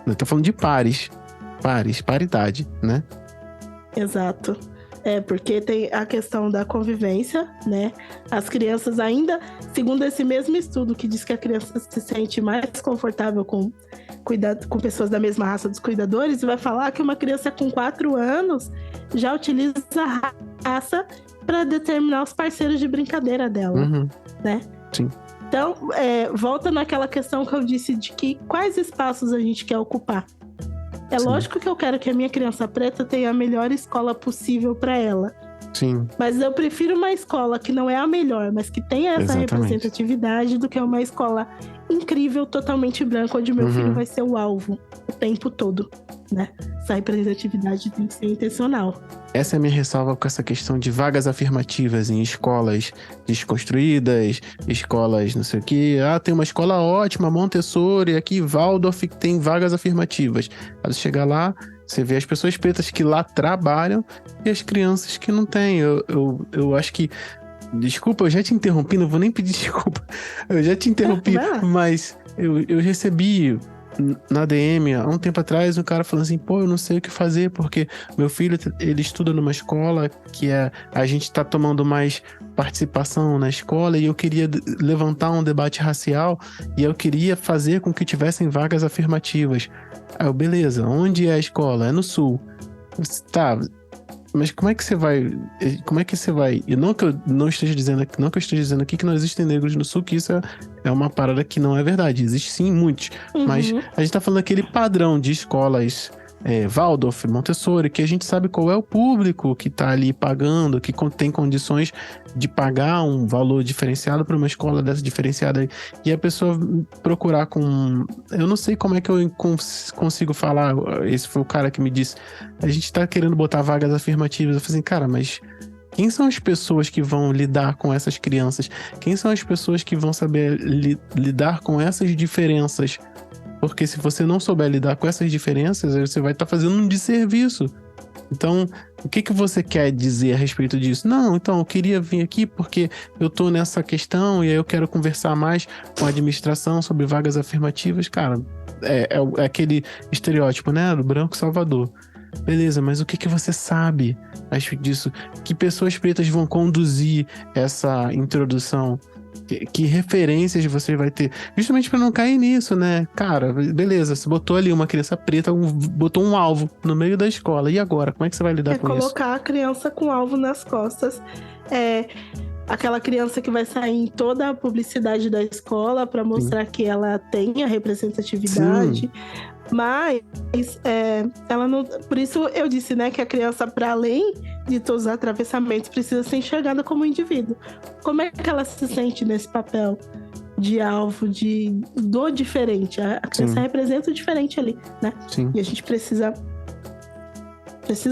Eu tô falando de paridade, né? Exato. Porque tem a questão da convivência, né? As crianças ainda, segundo esse mesmo estudo que diz que a criança se sente mais confortável com pessoas da mesma raça dos cuidadores, vai falar que uma criança com 4 anos já utiliza a raça para determinar os parceiros de brincadeira dela, né? Sim. Então, volta naquela questão que eu disse de que quais espaços a gente quer ocupar. Lógico que eu quero que a minha criança preta tenha a melhor escola possível para ela. Sim. Mas eu prefiro uma escola que não é a melhor, mas que tenha essa representatividade, do que uma escola incrível, totalmente branca, onde meu filho vai ser o alvo o tempo todo, né? Essa representatividade tem que ser intencional. Essa é a minha ressalva com essa questão de vagas afirmativas em escolas desconstruídas, escolas não sei o quê. Tem uma escola ótima, Montessori, aqui Waldorf, que tem vagas afirmativas. Aí você chega lá, você vê as pessoas pretas que lá trabalham e as crianças que não têm. Eu acho que... Desculpa, eu já te interrompi, não vou nem pedir desculpa. Eu já te interrompi, mas eu recebi na DM, há um tempo atrás, um cara falando assim, eu não sei o que fazer, porque meu filho, ele estuda numa escola que a gente tá tomando mais participação na escola e eu queria levantar um debate racial e eu queria fazer com que tivessem vagas afirmativas. Beleza, onde é a escola? É no Sul. Tá, mas como é que você vai... E não que eu não esteja dizendo aqui, não que eu esteja dizendo aqui que não existem negros no Sul, que isso é uma parada que não é verdade. Existe sim, muitos. Mas a gente tá falando aquele padrão de escolas Waldorf, Montessori, que a gente sabe qual é o público que tá ali pagando, que tem condições de pagar um valor diferenciado para uma escola dessa diferenciada. E a pessoa procurar com... Eu não sei como é que eu consigo falar. Esse foi o cara que me disse. A gente tá querendo botar vagas afirmativas. Eu falei assim, cara, mas quem são as pessoas que vão lidar com essas crianças? Quem são as pessoas que vão saber lidar com essas diferenças Porque se você não souber lidar com essas diferenças, aí você vai estar fazendo um desserviço. Então, o que você quer dizer a respeito disso? Não, então, eu queria vir aqui porque eu tô nessa questão e aí eu quero conversar mais com a administração sobre vagas afirmativas. Cara, é aquele estereótipo, né? Do branco salvador. Beleza, mas o que você sabe a respeito disso? Que pessoas pretas vão conduzir essa introdução? Que referências você vai ter? Justamente para não cair nisso, né? Cara, beleza, você botou ali uma criança preta, botou um alvo no meio da escola. E agora? Como é que você vai lidar com isso? Colocar a criança com alvo nas costas. Aquela criança que vai sair em toda a publicidade da escola para mostrar que ela tem a representatividade. Sim. Mas ela não. Por isso eu disse, né, que a criança, para além de todos os atravessamentos, precisa ser enxergada como indivíduo. Como é que ela se sente nesse papel de alvo, do diferente? A criança representa o diferente ali, né? Sim. E a gente precisa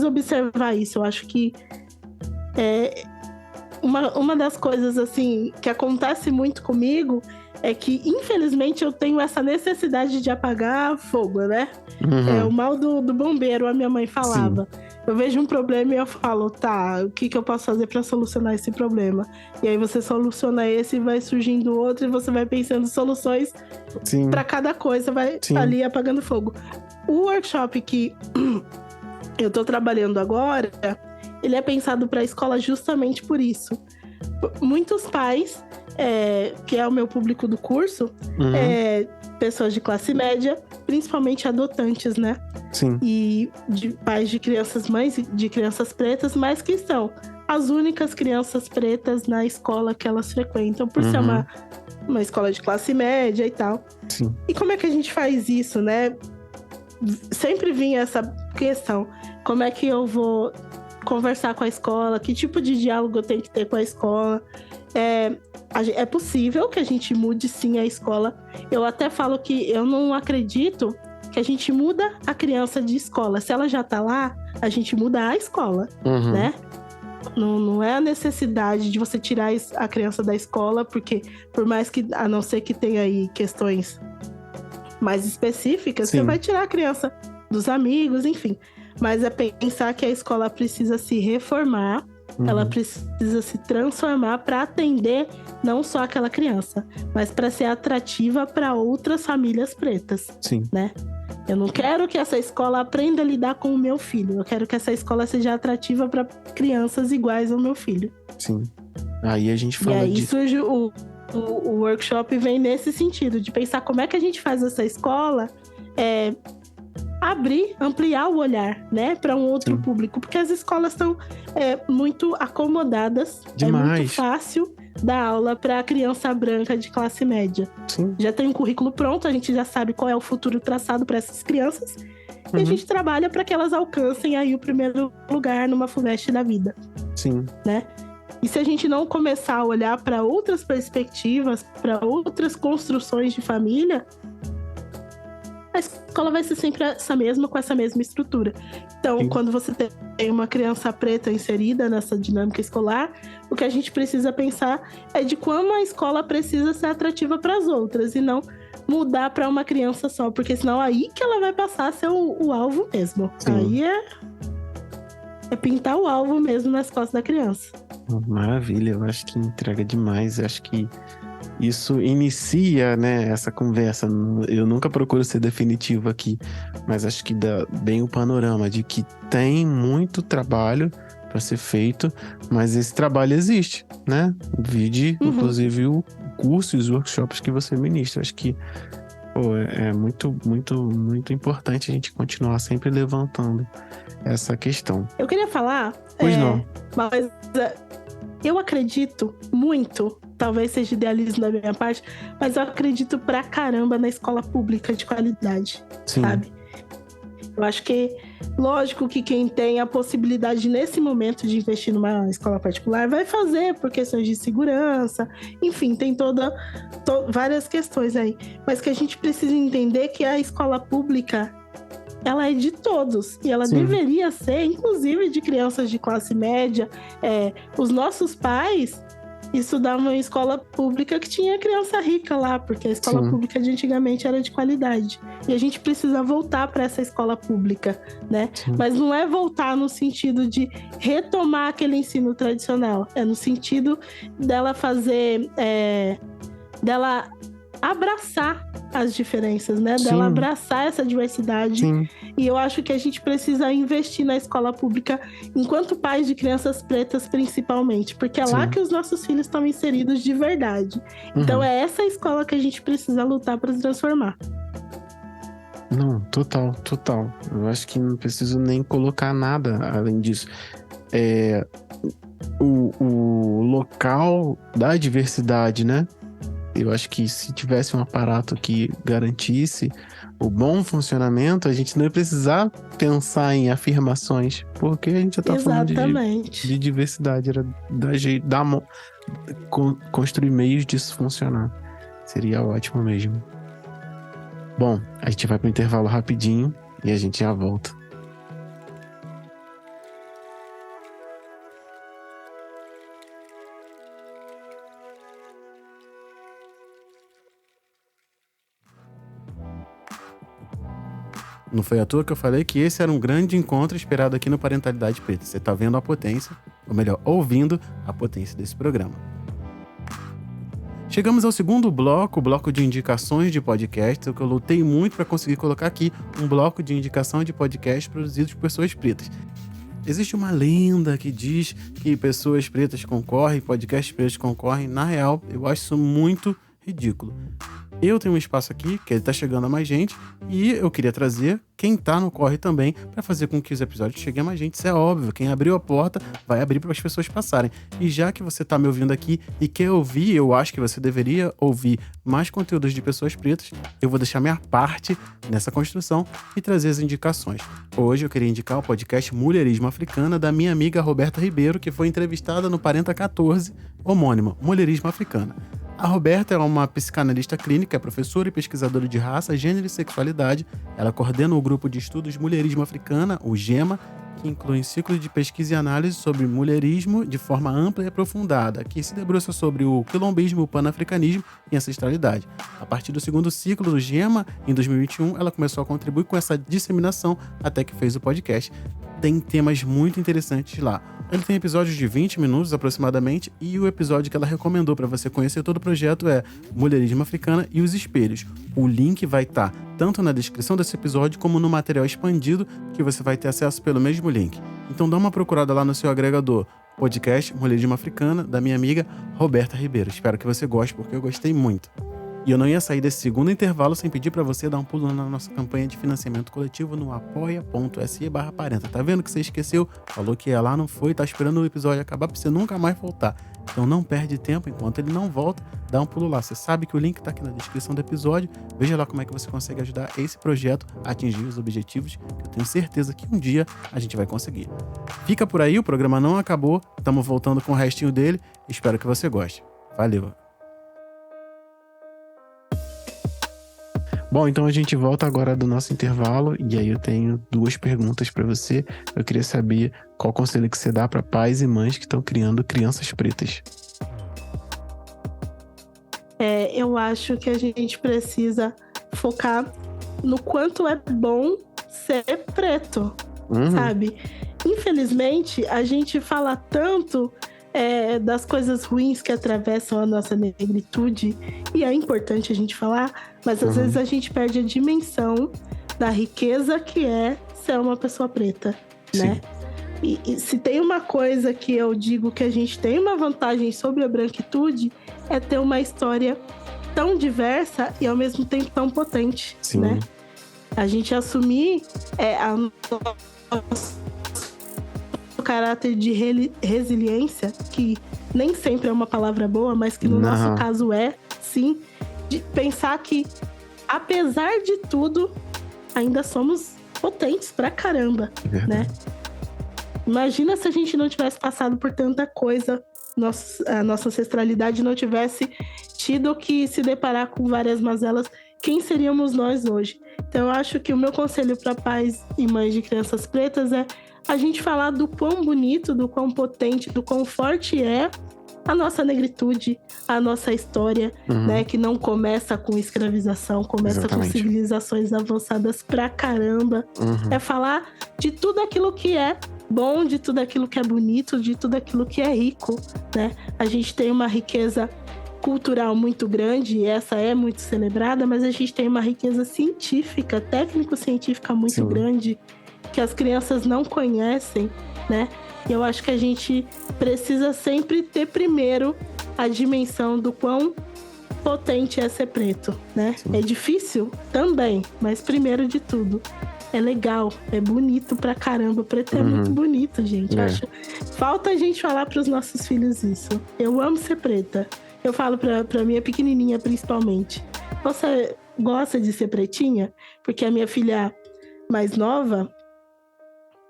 observar isso. Eu acho que uma das coisas assim que acontece muito comigo é que, infelizmente, eu tenho essa necessidade de apagar fogo, né? Uhum. É o mal do bombeiro, a minha mãe falava. Sim. Eu vejo um problema e eu falo, tá, o que eu posso fazer para solucionar esse problema? E aí você soluciona esse e vai surgindo outro e você vai pensando soluções para cada coisa, vai ali apagando fogo. O workshop que eu tô trabalhando agora, ele é pensado para a escola justamente por isso. Muitos pais, que é o meu público do curso, pessoas de classe média, principalmente adotantes, né? Sim. E de pais de crianças, mães de crianças pretas, mas que são as únicas crianças pretas na escola que elas frequentam, por ser uma escola de classe média e tal. Sim. E como é que a gente faz isso, né? Sempre vinha essa questão, como é que eu vou conversar com a escola, que tipo de diálogo eu tenho que ter com a escola. É possível que a gente mude sim a escola. Eu até falo que eu não acredito que a gente muda a criança de escola. Se ela já tá lá, a gente muda a escola, né? Não é a necessidade de você tirar a criança da escola, porque por mais que, a não ser que tenha aí questões mais específicas, você vai tirar a criança dos amigos, enfim. Mas é pensar que a escola precisa se reformar, ela precisa se transformar para atender não só aquela criança, mas para ser atrativa para outras famílias pretas, né? Eu não quero que essa escola aprenda a lidar com o meu filho, eu quero que essa escola seja atrativa para crianças iguais ao meu filho. Sim. Aí a gente fala e aí surge o workshop, vem nesse sentido, de pensar como é que a gente faz essa escola ampliar o olhar, né, para um outro público, porque as escolas estão muito acomodadas. Demais. É muito fácil dar aula para criança branca de classe média. Sim. Já tem um currículo pronto, a gente já sabe qual é o futuro traçado para essas crianças, e a gente trabalha para que elas alcancem aí o primeiro lugar numa FUVEST da vida. Sim. Né? E se a gente não começar a olhar para outras perspectivas, para outras construções de família, a escola vai ser sempre com essa mesma estrutura. Então, quando você tem uma criança preta inserida nessa dinâmica escolar, o que a gente precisa pensar é de como a escola precisa ser atrativa para as outras e não mudar para uma criança só, porque senão aí que ela vai passar a ser o alvo mesmo. Sim. Aí é pintar o alvo mesmo nas costas da criança. Maravilha, eu acho que entrega demais, eu acho que isso inicia, né, essa conversa. Eu nunca procuro ser definitivo aqui, mas acho que dá bem o panorama de que tem muito trabalho para ser feito, mas esse trabalho existe, né? Vide, inclusive, o curso e os workshops que você ministra. Acho que é muito, muito, muito importante a gente continuar sempre levantando essa questão. Eu queria falar... Pois não. Mas eu acredito muito, talvez seja idealismo da minha parte, mas eu acredito pra caramba na escola pública de qualidade, sabe? Eu acho que, lógico que quem tem a possibilidade nesse momento de investir numa escola particular vai fazer por questões de segurança, enfim, tem várias questões aí. Mas que a gente precisa entender que a escola pública, ela é de todos e ela deveria ser, inclusive, de crianças de classe média. Os nossos pais estudar uma escola pública que tinha criança rica lá, porque a escola Sim. pública de antigamente era de qualidade. E a gente precisa voltar para essa escola pública, né? Sim. Mas não é voltar no sentido de retomar aquele ensino tradicional, é no sentido dela fazer, dela abraçar as diferenças, né? Sim. Dela abraçar essa diversidade. Sim. E eu acho que a gente precisa investir na escola pública enquanto pais de crianças pretas, principalmente. Porque é lá Sim. que os nossos filhos estão inseridos de verdade. Então é essa escola que a gente precisa lutar para transformar. Não, total. Eu acho que não preciso nem colocar nada além disso. O local da diversidade, né? Eu acho que se tivesse um aparato que garantisse o bom funcionamento, a gente não ia precisar pensar em afirmações, porque a gente já tá falando de diversidade, era construir meios disso funcionar. Seria ótimo mesmo. Bom, a gente vai pro intervalo rapidinho e a gente já volta. Não foi à toa que eu falei que esse era um grande encontro esperado aqui no Parentalidade Preta. Você tá vendo a potência, ou melhor, ouvindo a potência desse programa. Chegamos ao segundo bloco, o bloco de indicações de podcasts, o que eu lutei muito para conseguir colocar aqui um bloco de indicação de podcasts produzidos por pessoas pretas. Existe uma lenda que diz que pessoas pretas concorrem, podcasts pretos concorrem. Na real, eu acho isso muito ridículo. Eu tenho um espaço aqui, que ele tá chegando a mais gente, e eu queria trazer quem tá no corre também, para fazer com que os episódios cheguem a mais gente. Isso é óbvio, quem abriu a porta vai abrir para as pessoas passarem. E já que você tá me ouvindo aqui e quer ouvir, eu acho que você deveria ouvir mais conteúdos de pessoas pretas, eu vou deixar minha parte nessa construção e trazer as indicações. Hoje eu queria indicar o podcast Mulherismo Africana, da minha amiga Roberta Ribeiro, que foi entrevistada no Parenta 14, homônimo, Mulherismo Africana. A Roberta é uma psicanalista clínica, é professora e pesquisadora de raça, gênero e sexualidade. Ela coordena o grupo de estudos Mulherismo Africana, o GEMA, que inclui ciclos de pesquisa e análise sobre mulherismo de forma ampla e aprofundada, que se debruça sobre o quilombismo, o panafricanismo e ancestralidade. A partir do segundo ciclo do GEMA, em 2021, ela começou a contribuir com essa disseminação até que fez o podcast. Tem temas muito interessantes lá. Ele tem episódios de 20 minutos aproximadamente, e o episódio que ela recomendou para você conhecer todo o projeto é Mulherismo Africana e os Espelhos. O link vai estar tanto na descrição desse episódio como no material expandido, que você vai ter acesso pelo mesmo link. Então dá uma procurada lá no seu agregador. Podcast Mulherismo Africana, da minha amiga Roberta Ribeiro. Espero que você goste, porque eu gostei muito. E eu não ia sair desse segundo intervalo sem pedir para você dar um pulo na nossa campanha de financiamento coletivo no apoia.se/parenta. Tá vendo que você esqueceu? Falou que ia lá, não foi, tá esperando o episódio acabar pra você nunca mais voltar. Então não perde tempo, enquanto ele não volta, dá um pulo lá. Você sabe que o link tá aqui na descrição do episódio. Veja lá como é que você consegue ajudar esse projeto a atingir os objetivos, que eu tenho certeza que um dia a gente vai conseguir. Fica por aí, o programa não acabou, estamos voltando com o restinho dele. Espero que você goste. Valeu! Bom, então a gente volta agora do nosso intervalo, e aí eu tenho duas perguntas para você. Eu queria saber qual conselho que você dá para pais e mães que estão criando crianças pretas. Eu acho que a gente precisa focar no quanto é bom ser preto, sabe? Infelizmente, a gente fala tanto das coisas ruins que atravessam a nossa negritude, e é importante a gente falar, mas às vezes a gente perde a dimensão da riqueza que é ser uma pessoa preta, né? E se tem uma coisa que eu digo que a gente tem uma vantagem sobre a branquitude, é ter uma história tão diversa e ao mesmo tempo tão potente, né? A gente assumir o caráter de resiliência, que nem sempre é uma palavra boa, mas que no nosso caso sim, de pensar que, apesar de tudo, ainda somos potentes pra caramba, né? Imagina se a gente não tivesse passado por tanta coisa, a nossa ancestralidade não tivesse tido que se deparar com várias mazelas, quem seríamos nós hoje? Então eu acho que o meu conselho para pais e mães de crianças pretas é a gente falar do quão bonito, do quão potente, do quão forte é a nossa negritude, a nossa história, né? Que não começa com escravização, começa Exatamente. com civilizações avançadas pra caramba. É falar de tudo aquilo que é bom, de tudo aquilo que é bonito, de tudo aquilo que é rico, né? A gente tem uma riqueza cultural muito grande, e essa é muito celebrada, mas a gente tem uma riqueza científica, técnico-científica muito grande, que as crianças não conhecem, né? E eu acho que a gente precisa sempre ter primeiro a dimensão do quão potente é ser preto, né? Sim. É difícil também, mas primeiro de tudo, é legal, é bonito pra caramba. Preto é muito bonito, gente. Acho... Falta a gente falar pros nossos filhos isso. Eu amo ser preta. Eu falo pra minha pequenininha, principalmente. Você gosta de ser pretinha? Porque a minha filha mais nova,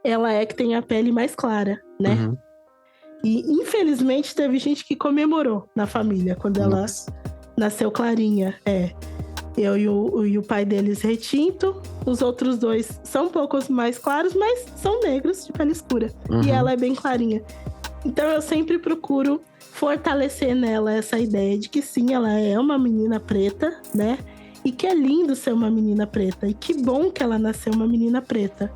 ela é que tem a pele mais clara, né? E, infelizmente, teve gente que comemorou na família quando ela nasceu clarinha. Eu e o pai deles retinto. Os outros dois são um pouco mais claros, mas são negros de pele escura. E ela é bem clarinha. Então, eu sempre procuro fortalecer nela essa ideia de que sim, ela é uma menina preta, né? E que é lindo ser uma menina preta. E que bom que ela nasceu uma menina preta.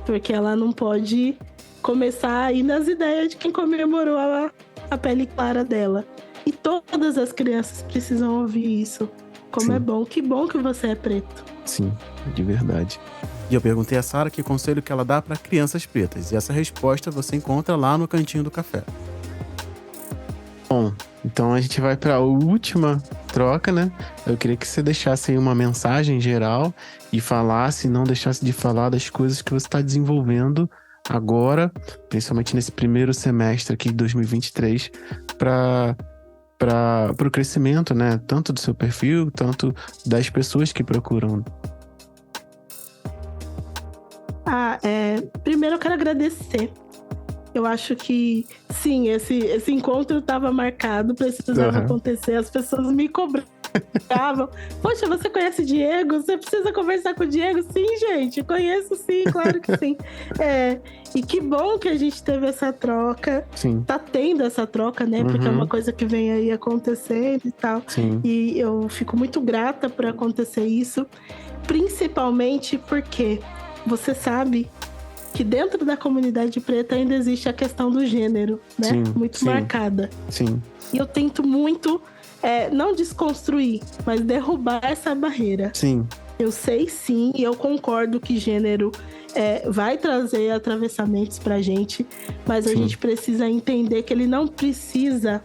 Porque ela não pode começar a ir nas ideias de quem comemorou a pele clara dela. E todas as crianças precisam ouvir isso. Como é bom. Que bom que você é preto. Sim, de verdade. E eu perguntei a Sara que conselho que ela dá para crianças pretas. E essa resposta você encontra lá no Cantinho do Café. Bom, então a gente vai para a última troca, né? Eu queria que você deixasse aí uma mensagem geral e falasse, não deixasse de falar das coisas que você está desenvolvendo agora, principalmente nesse primeiro semestre aqui de 2023, para o crescimento, né? Tanto do seu perfil, tanto das pessoas que procuram. Primeiro eu quero agradecer. Eu acho que, sim, esse encontro estava marcado, precisava acontecer. As pessoas me cobravam. Poxa, você conhece o Diego? Você precisa conversar com o Diego? Sim, gente, conheço sim, claro que sim. E que bom que a gente teve essa troca. Sim. Tá tendo essa troca, né? Porque é uma coisa que vem aí acontecendo e tal. Sim. E eu fico muito grata por acontecer isso. Principalmente porque você sabe que dentro da comunidade preta ainda existe a questão do gênero, né? Sim, muito marcada. Sim. E eu tento muito, não desconstruir, mas derrubar essa barreira. Sim. Eu sei sim, e eu concordo que gênero vai trazer atravessamentos pra gente, mas a gente precisa entender que ele não precisa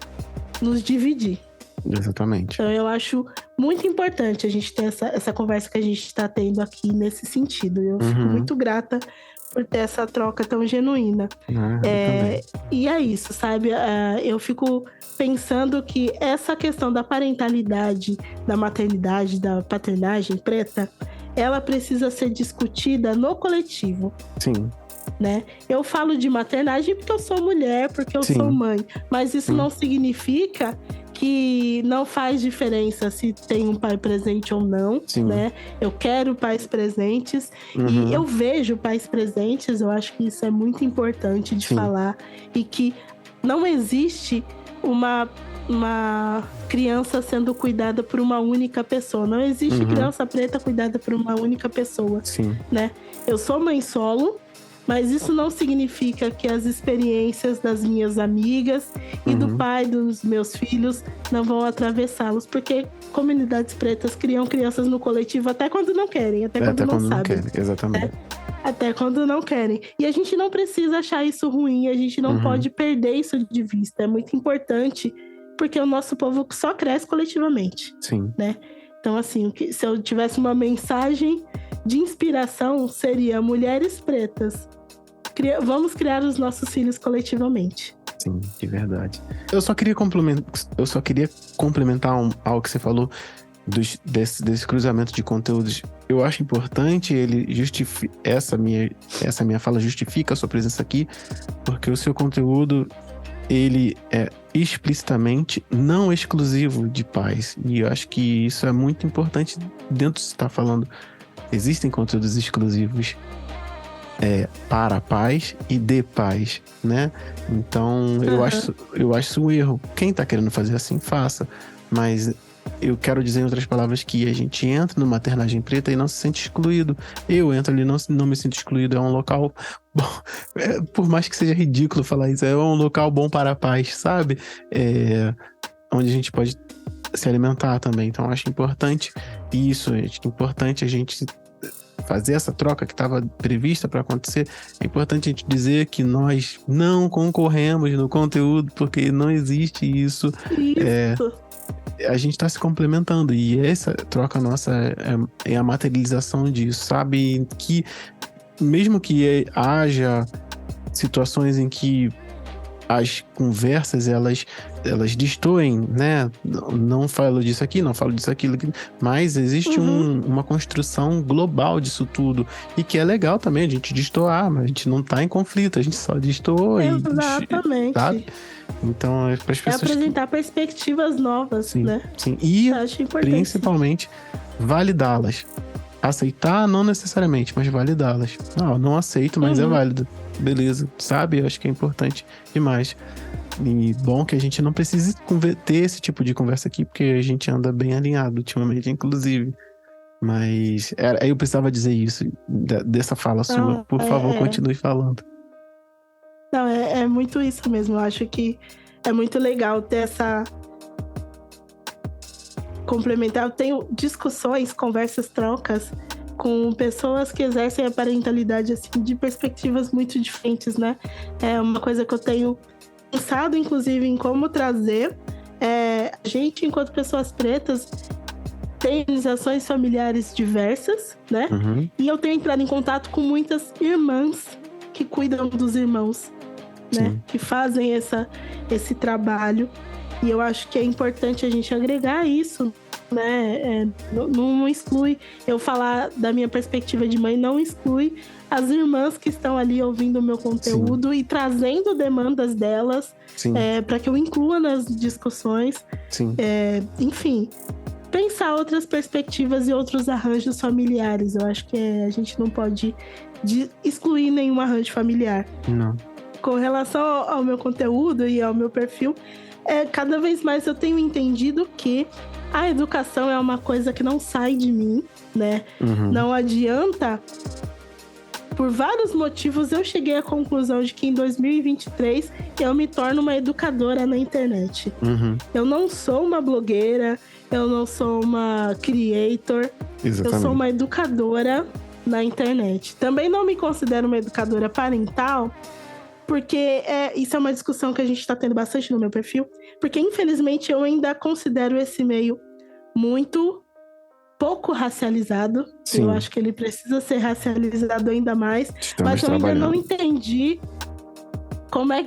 nos dividir. Exatamente. Então eu acho muito importante a gente ter essa conversa que a gente está tendo aqui nesse sentido. Eu fico muito grata por ter essa troca tão genuína. E é isso, sabe? Eu fico pensando que essa questão da parentalidade, da maternidade, da paternagem preta, ela precisa ser discutida no coletivo. Sim. Né? Eu falo de maternagem porque eu sou mulher, porque eu sou mãe. Mas isso não significa que não faz diferença se tem um pai presente ou não, né? Eu quero pais presentes e eu vejo pais presentes, eu acho que isso é muito importante de falar, e que não existe uma criança sendo cuidada por uma única pessoa, não existe criança preta cuidada por uma única pessoa, né? Eu sou mãe solo, mas isso não significa que as experiências das minhas amigas e do pai dos meus filhos não vão atravessá-los, porque comunidades pretas criam crianças no coletivo até quando não querem, até quando não sabem. Exatamente. Até quando não querem. E a gente não precisa achar isso ruim, a gente não pode perder isso de vista. É muito importante, porque o nosso povo só cresce coletivamente. Né? Então, assim, se eu tivesse uma mensagem de inspiração, seria: mulheres pretas, vamos criar os nossos filhos coletivamente. Sim, de verdade. Eu só queria complementar algo que você falou desse cruzamento de conteúdos. Eu acho importante, essa minha fala justifica a sua presença aqui, porque o seu conteúdo, ele é explicitamente não exclusivo de pais. E eu acho que isso é muito importante dentro de você estar falando. Existem conteúdos exclusivos para pais e de pais, né? Então, eu acho isso um erro. Quem tá querendo fazer assim, faça. Mas eu quero dizer, em outras palavras, que a gente entra no Maternagem Preta e não se sente excluído. Eu entro ali e não me sinto excluído. É um local bom. Por mais que seja ridículo falar isso, é um local bom para pais, sabe? Onde a gente pode se alimentar também. Então, eu acho importante isso. É importante a gente fazer essa troca que estava prevista para acontecer. É importante a gente dizer que nós não concorremos no conteúdo, porque não existe isso. Isso. A gente está se complementando, e essa troca nossa é a materialização disso, sabe? Que mesmo que haja situações em que as conversas, elas destoem, né? Não falo disso aqui, não falo disso aquilo, mas existe uma construção global disso tudo, e que é legal também a gente destoar, mas a gente não tá em conflito, a gente só destoa. Exatamente. Sabe? Então, para as pessoas... apresentar perspectivas novas, sim, né? Sim, e acho importante, principalmente validá-las. Aceitar, não necessariamente, mas validá-las. Não aceito, mas é válido. Beleza, sabe? Eu acho que é importante demais. E bom que a gente não precise ter esse tipo de conversa aqui, porque a gente anda bem alinhado ultimamente, inclusive. Mas eu precisava dizer isso, dessa fala sua. Por favor, continue falando. Não, é muito isso mesmo. Eu acho que é muito legal ter essa... complementar. Eu tenho discussões, conversas, trocas com pessoas que exercem a parentalidade assim, de perspectivas muito diferentes, né? É uma coisa que eu tenho pensado, inclusive, em como trazer. A gente, enquanto pessoas pretas, tem organizações familiares diversas, né? E eu tenho entrado em contato com muitas irmãs que cuidam dos irmãos, né? Que fazem esse trabalho. E eu acho que é importante a gente agregar isso, né? Não exclui. Eu falar da minha perspectiva de mãe, não exclui as irmãs que estão ali ouvindo o meu conteúdo e trazendo demandas delas para que eu inclua nas discussões. Enfim, pensar outras perspectivas e outros arranjos familiares. Eu acho que a gente não pode excluir nenhum arranjo familiar. Não. Com relação ao meu conteúdo e ao meu perfil, cada vez mais eu tenho entendido que a educação é uma coisa que não sai de mim, né? Não adianta. Por vários motivos, eu cheguei à conclusão de que em 2023 eu me torno uma educadora na internet. Eu não sou uma blogueira, eu não sou uma creator, eu sou uma educadora na internet. Também não me considero uma educadora parental, porque isso é uma discussão que a gente está tendo bastante no meu perfil, porque infelizmente eu ainda considero esse meio muito pouco racializado. Eu acho que ele precisa ser racializado ainda mais, mas eu ainda não entendi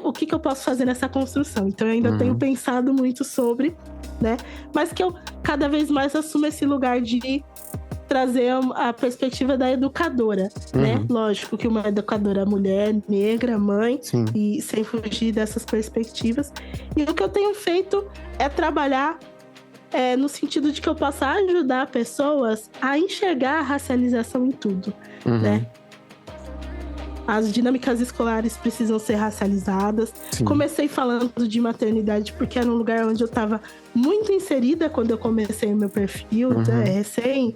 o que eu posso fazer nessa construção. Então eu ainda tenho pensado muito sobre, né? Mas que eu cada vez mais assumo esse lugar de trazer a perspectiva da educadora, né? Lógico que uma educadora mulher, negra, mãe, e sem fugir dessas perspectivas. E o que eu tenho feito é trabalhar no sentido de que eu possa ajudar pessoas a enxergar a racialização em tudo, né? As dinâmicas escolares precisam ser racializadas. Comecei falando de maternidade porque era um lugar onde eu estava muito inserida quando eu comecei o meu perfil, recém.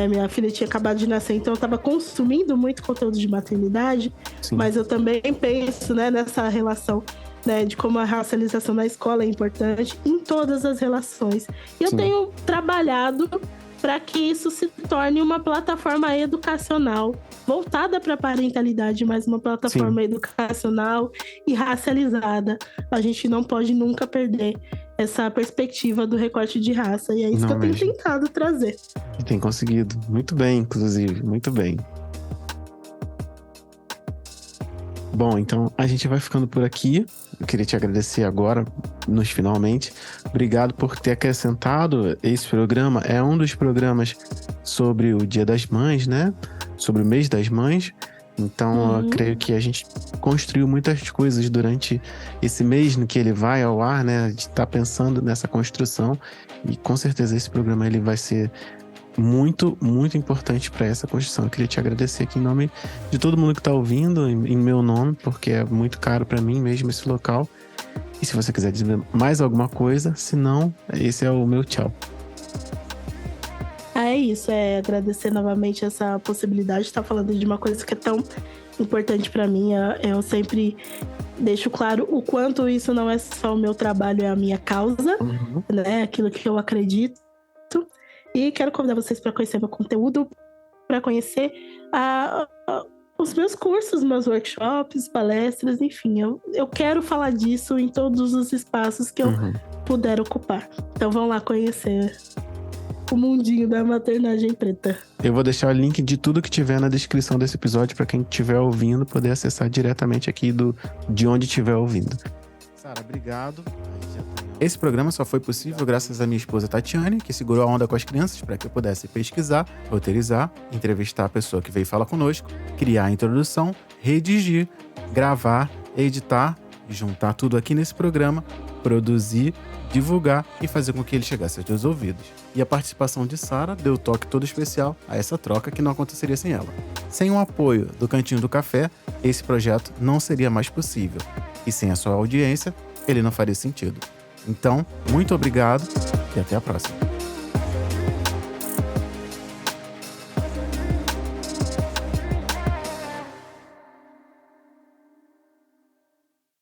Minha filha tinha acabado de nascer, então eu estava consumindo muito conteúdo de maternidade, mas eu também penso, né, nessa relação, né, de como a racialização na escola é importante em todas as relações. E eu tenho trabalhado para que isso se torne uma plataforma educacional voltada para a parentalidade, mas uma plataforma educacional e racializada. A gente não pode nunca perder essa perspectiva do recorte de raça, e é isso que eu tenho tentado trazer. E tem conseguido. Muito bem, inclusive. Muito bem. Bom, então a gente vai ficando por aqui. Eu queria te agradecer agora, finalmente. Obrigado por ter acrescentado esse programa. É um dos programas sobre o Dia das Mães, né? Sobre o mês das mães. Então, eu creio que a gente construiu muitas coisas durante esse mês no que ele vai ao ar, né? A gente está pensando nessa construção e com certeza esse programa ele vai ser muito, muito importante para essa construção. Eu queria te agradecer aqui em nome de todo mundo que está ouvindo, em meu nome, porque é muito caro para mim mesmo esse local. E se você quiser dizer mais alguma coisa, se não, esse é o meu tchau. É isso, agradecer novamente essa possibilidade de estar falando de uma coisa que é tão importante para mim. Eu sempre deixo claro o quanto isso não é só o meu trabalho, é a minha causa, né? Aquilo que eu acredito. E quero convidar vocês para conhecer meu conteúdo, para conhecer os meus cursos, meus workshops, palestras, enfim. Eu quero falar disso em todos os espaços que eu puder ocupar. Então vão lá conhecer o mundinho da maternagem preta. Eu vou deixar o link de tudo que tiver na descrição desse episódio para quem estiver ouvindo poder acessar diretamente aqui de onde estiver ouvindo. Sara, obrigado. Esse programa só foi possível graças à minha esposa Tatiane, que segurou a onda com as crianças para que eu pudesse pesquisar, roteirizar, entrevistar a pessoa que veio falar conosco, criar a introdução, redigir, gravar, editar, juntar tudo aqui nesse programa, produzir, divulgar e fazer com que ele chegasse aos teus ouvidos. E a participação de Sara deu o toque todo especial a essa troca que não aconteceria sem ela. Sem o apoio do Cantinho do Café, esse projeto não seria mais possível. E sem a sua audiência, ele não faria sentido. Então, muito obrigado e até a próxima.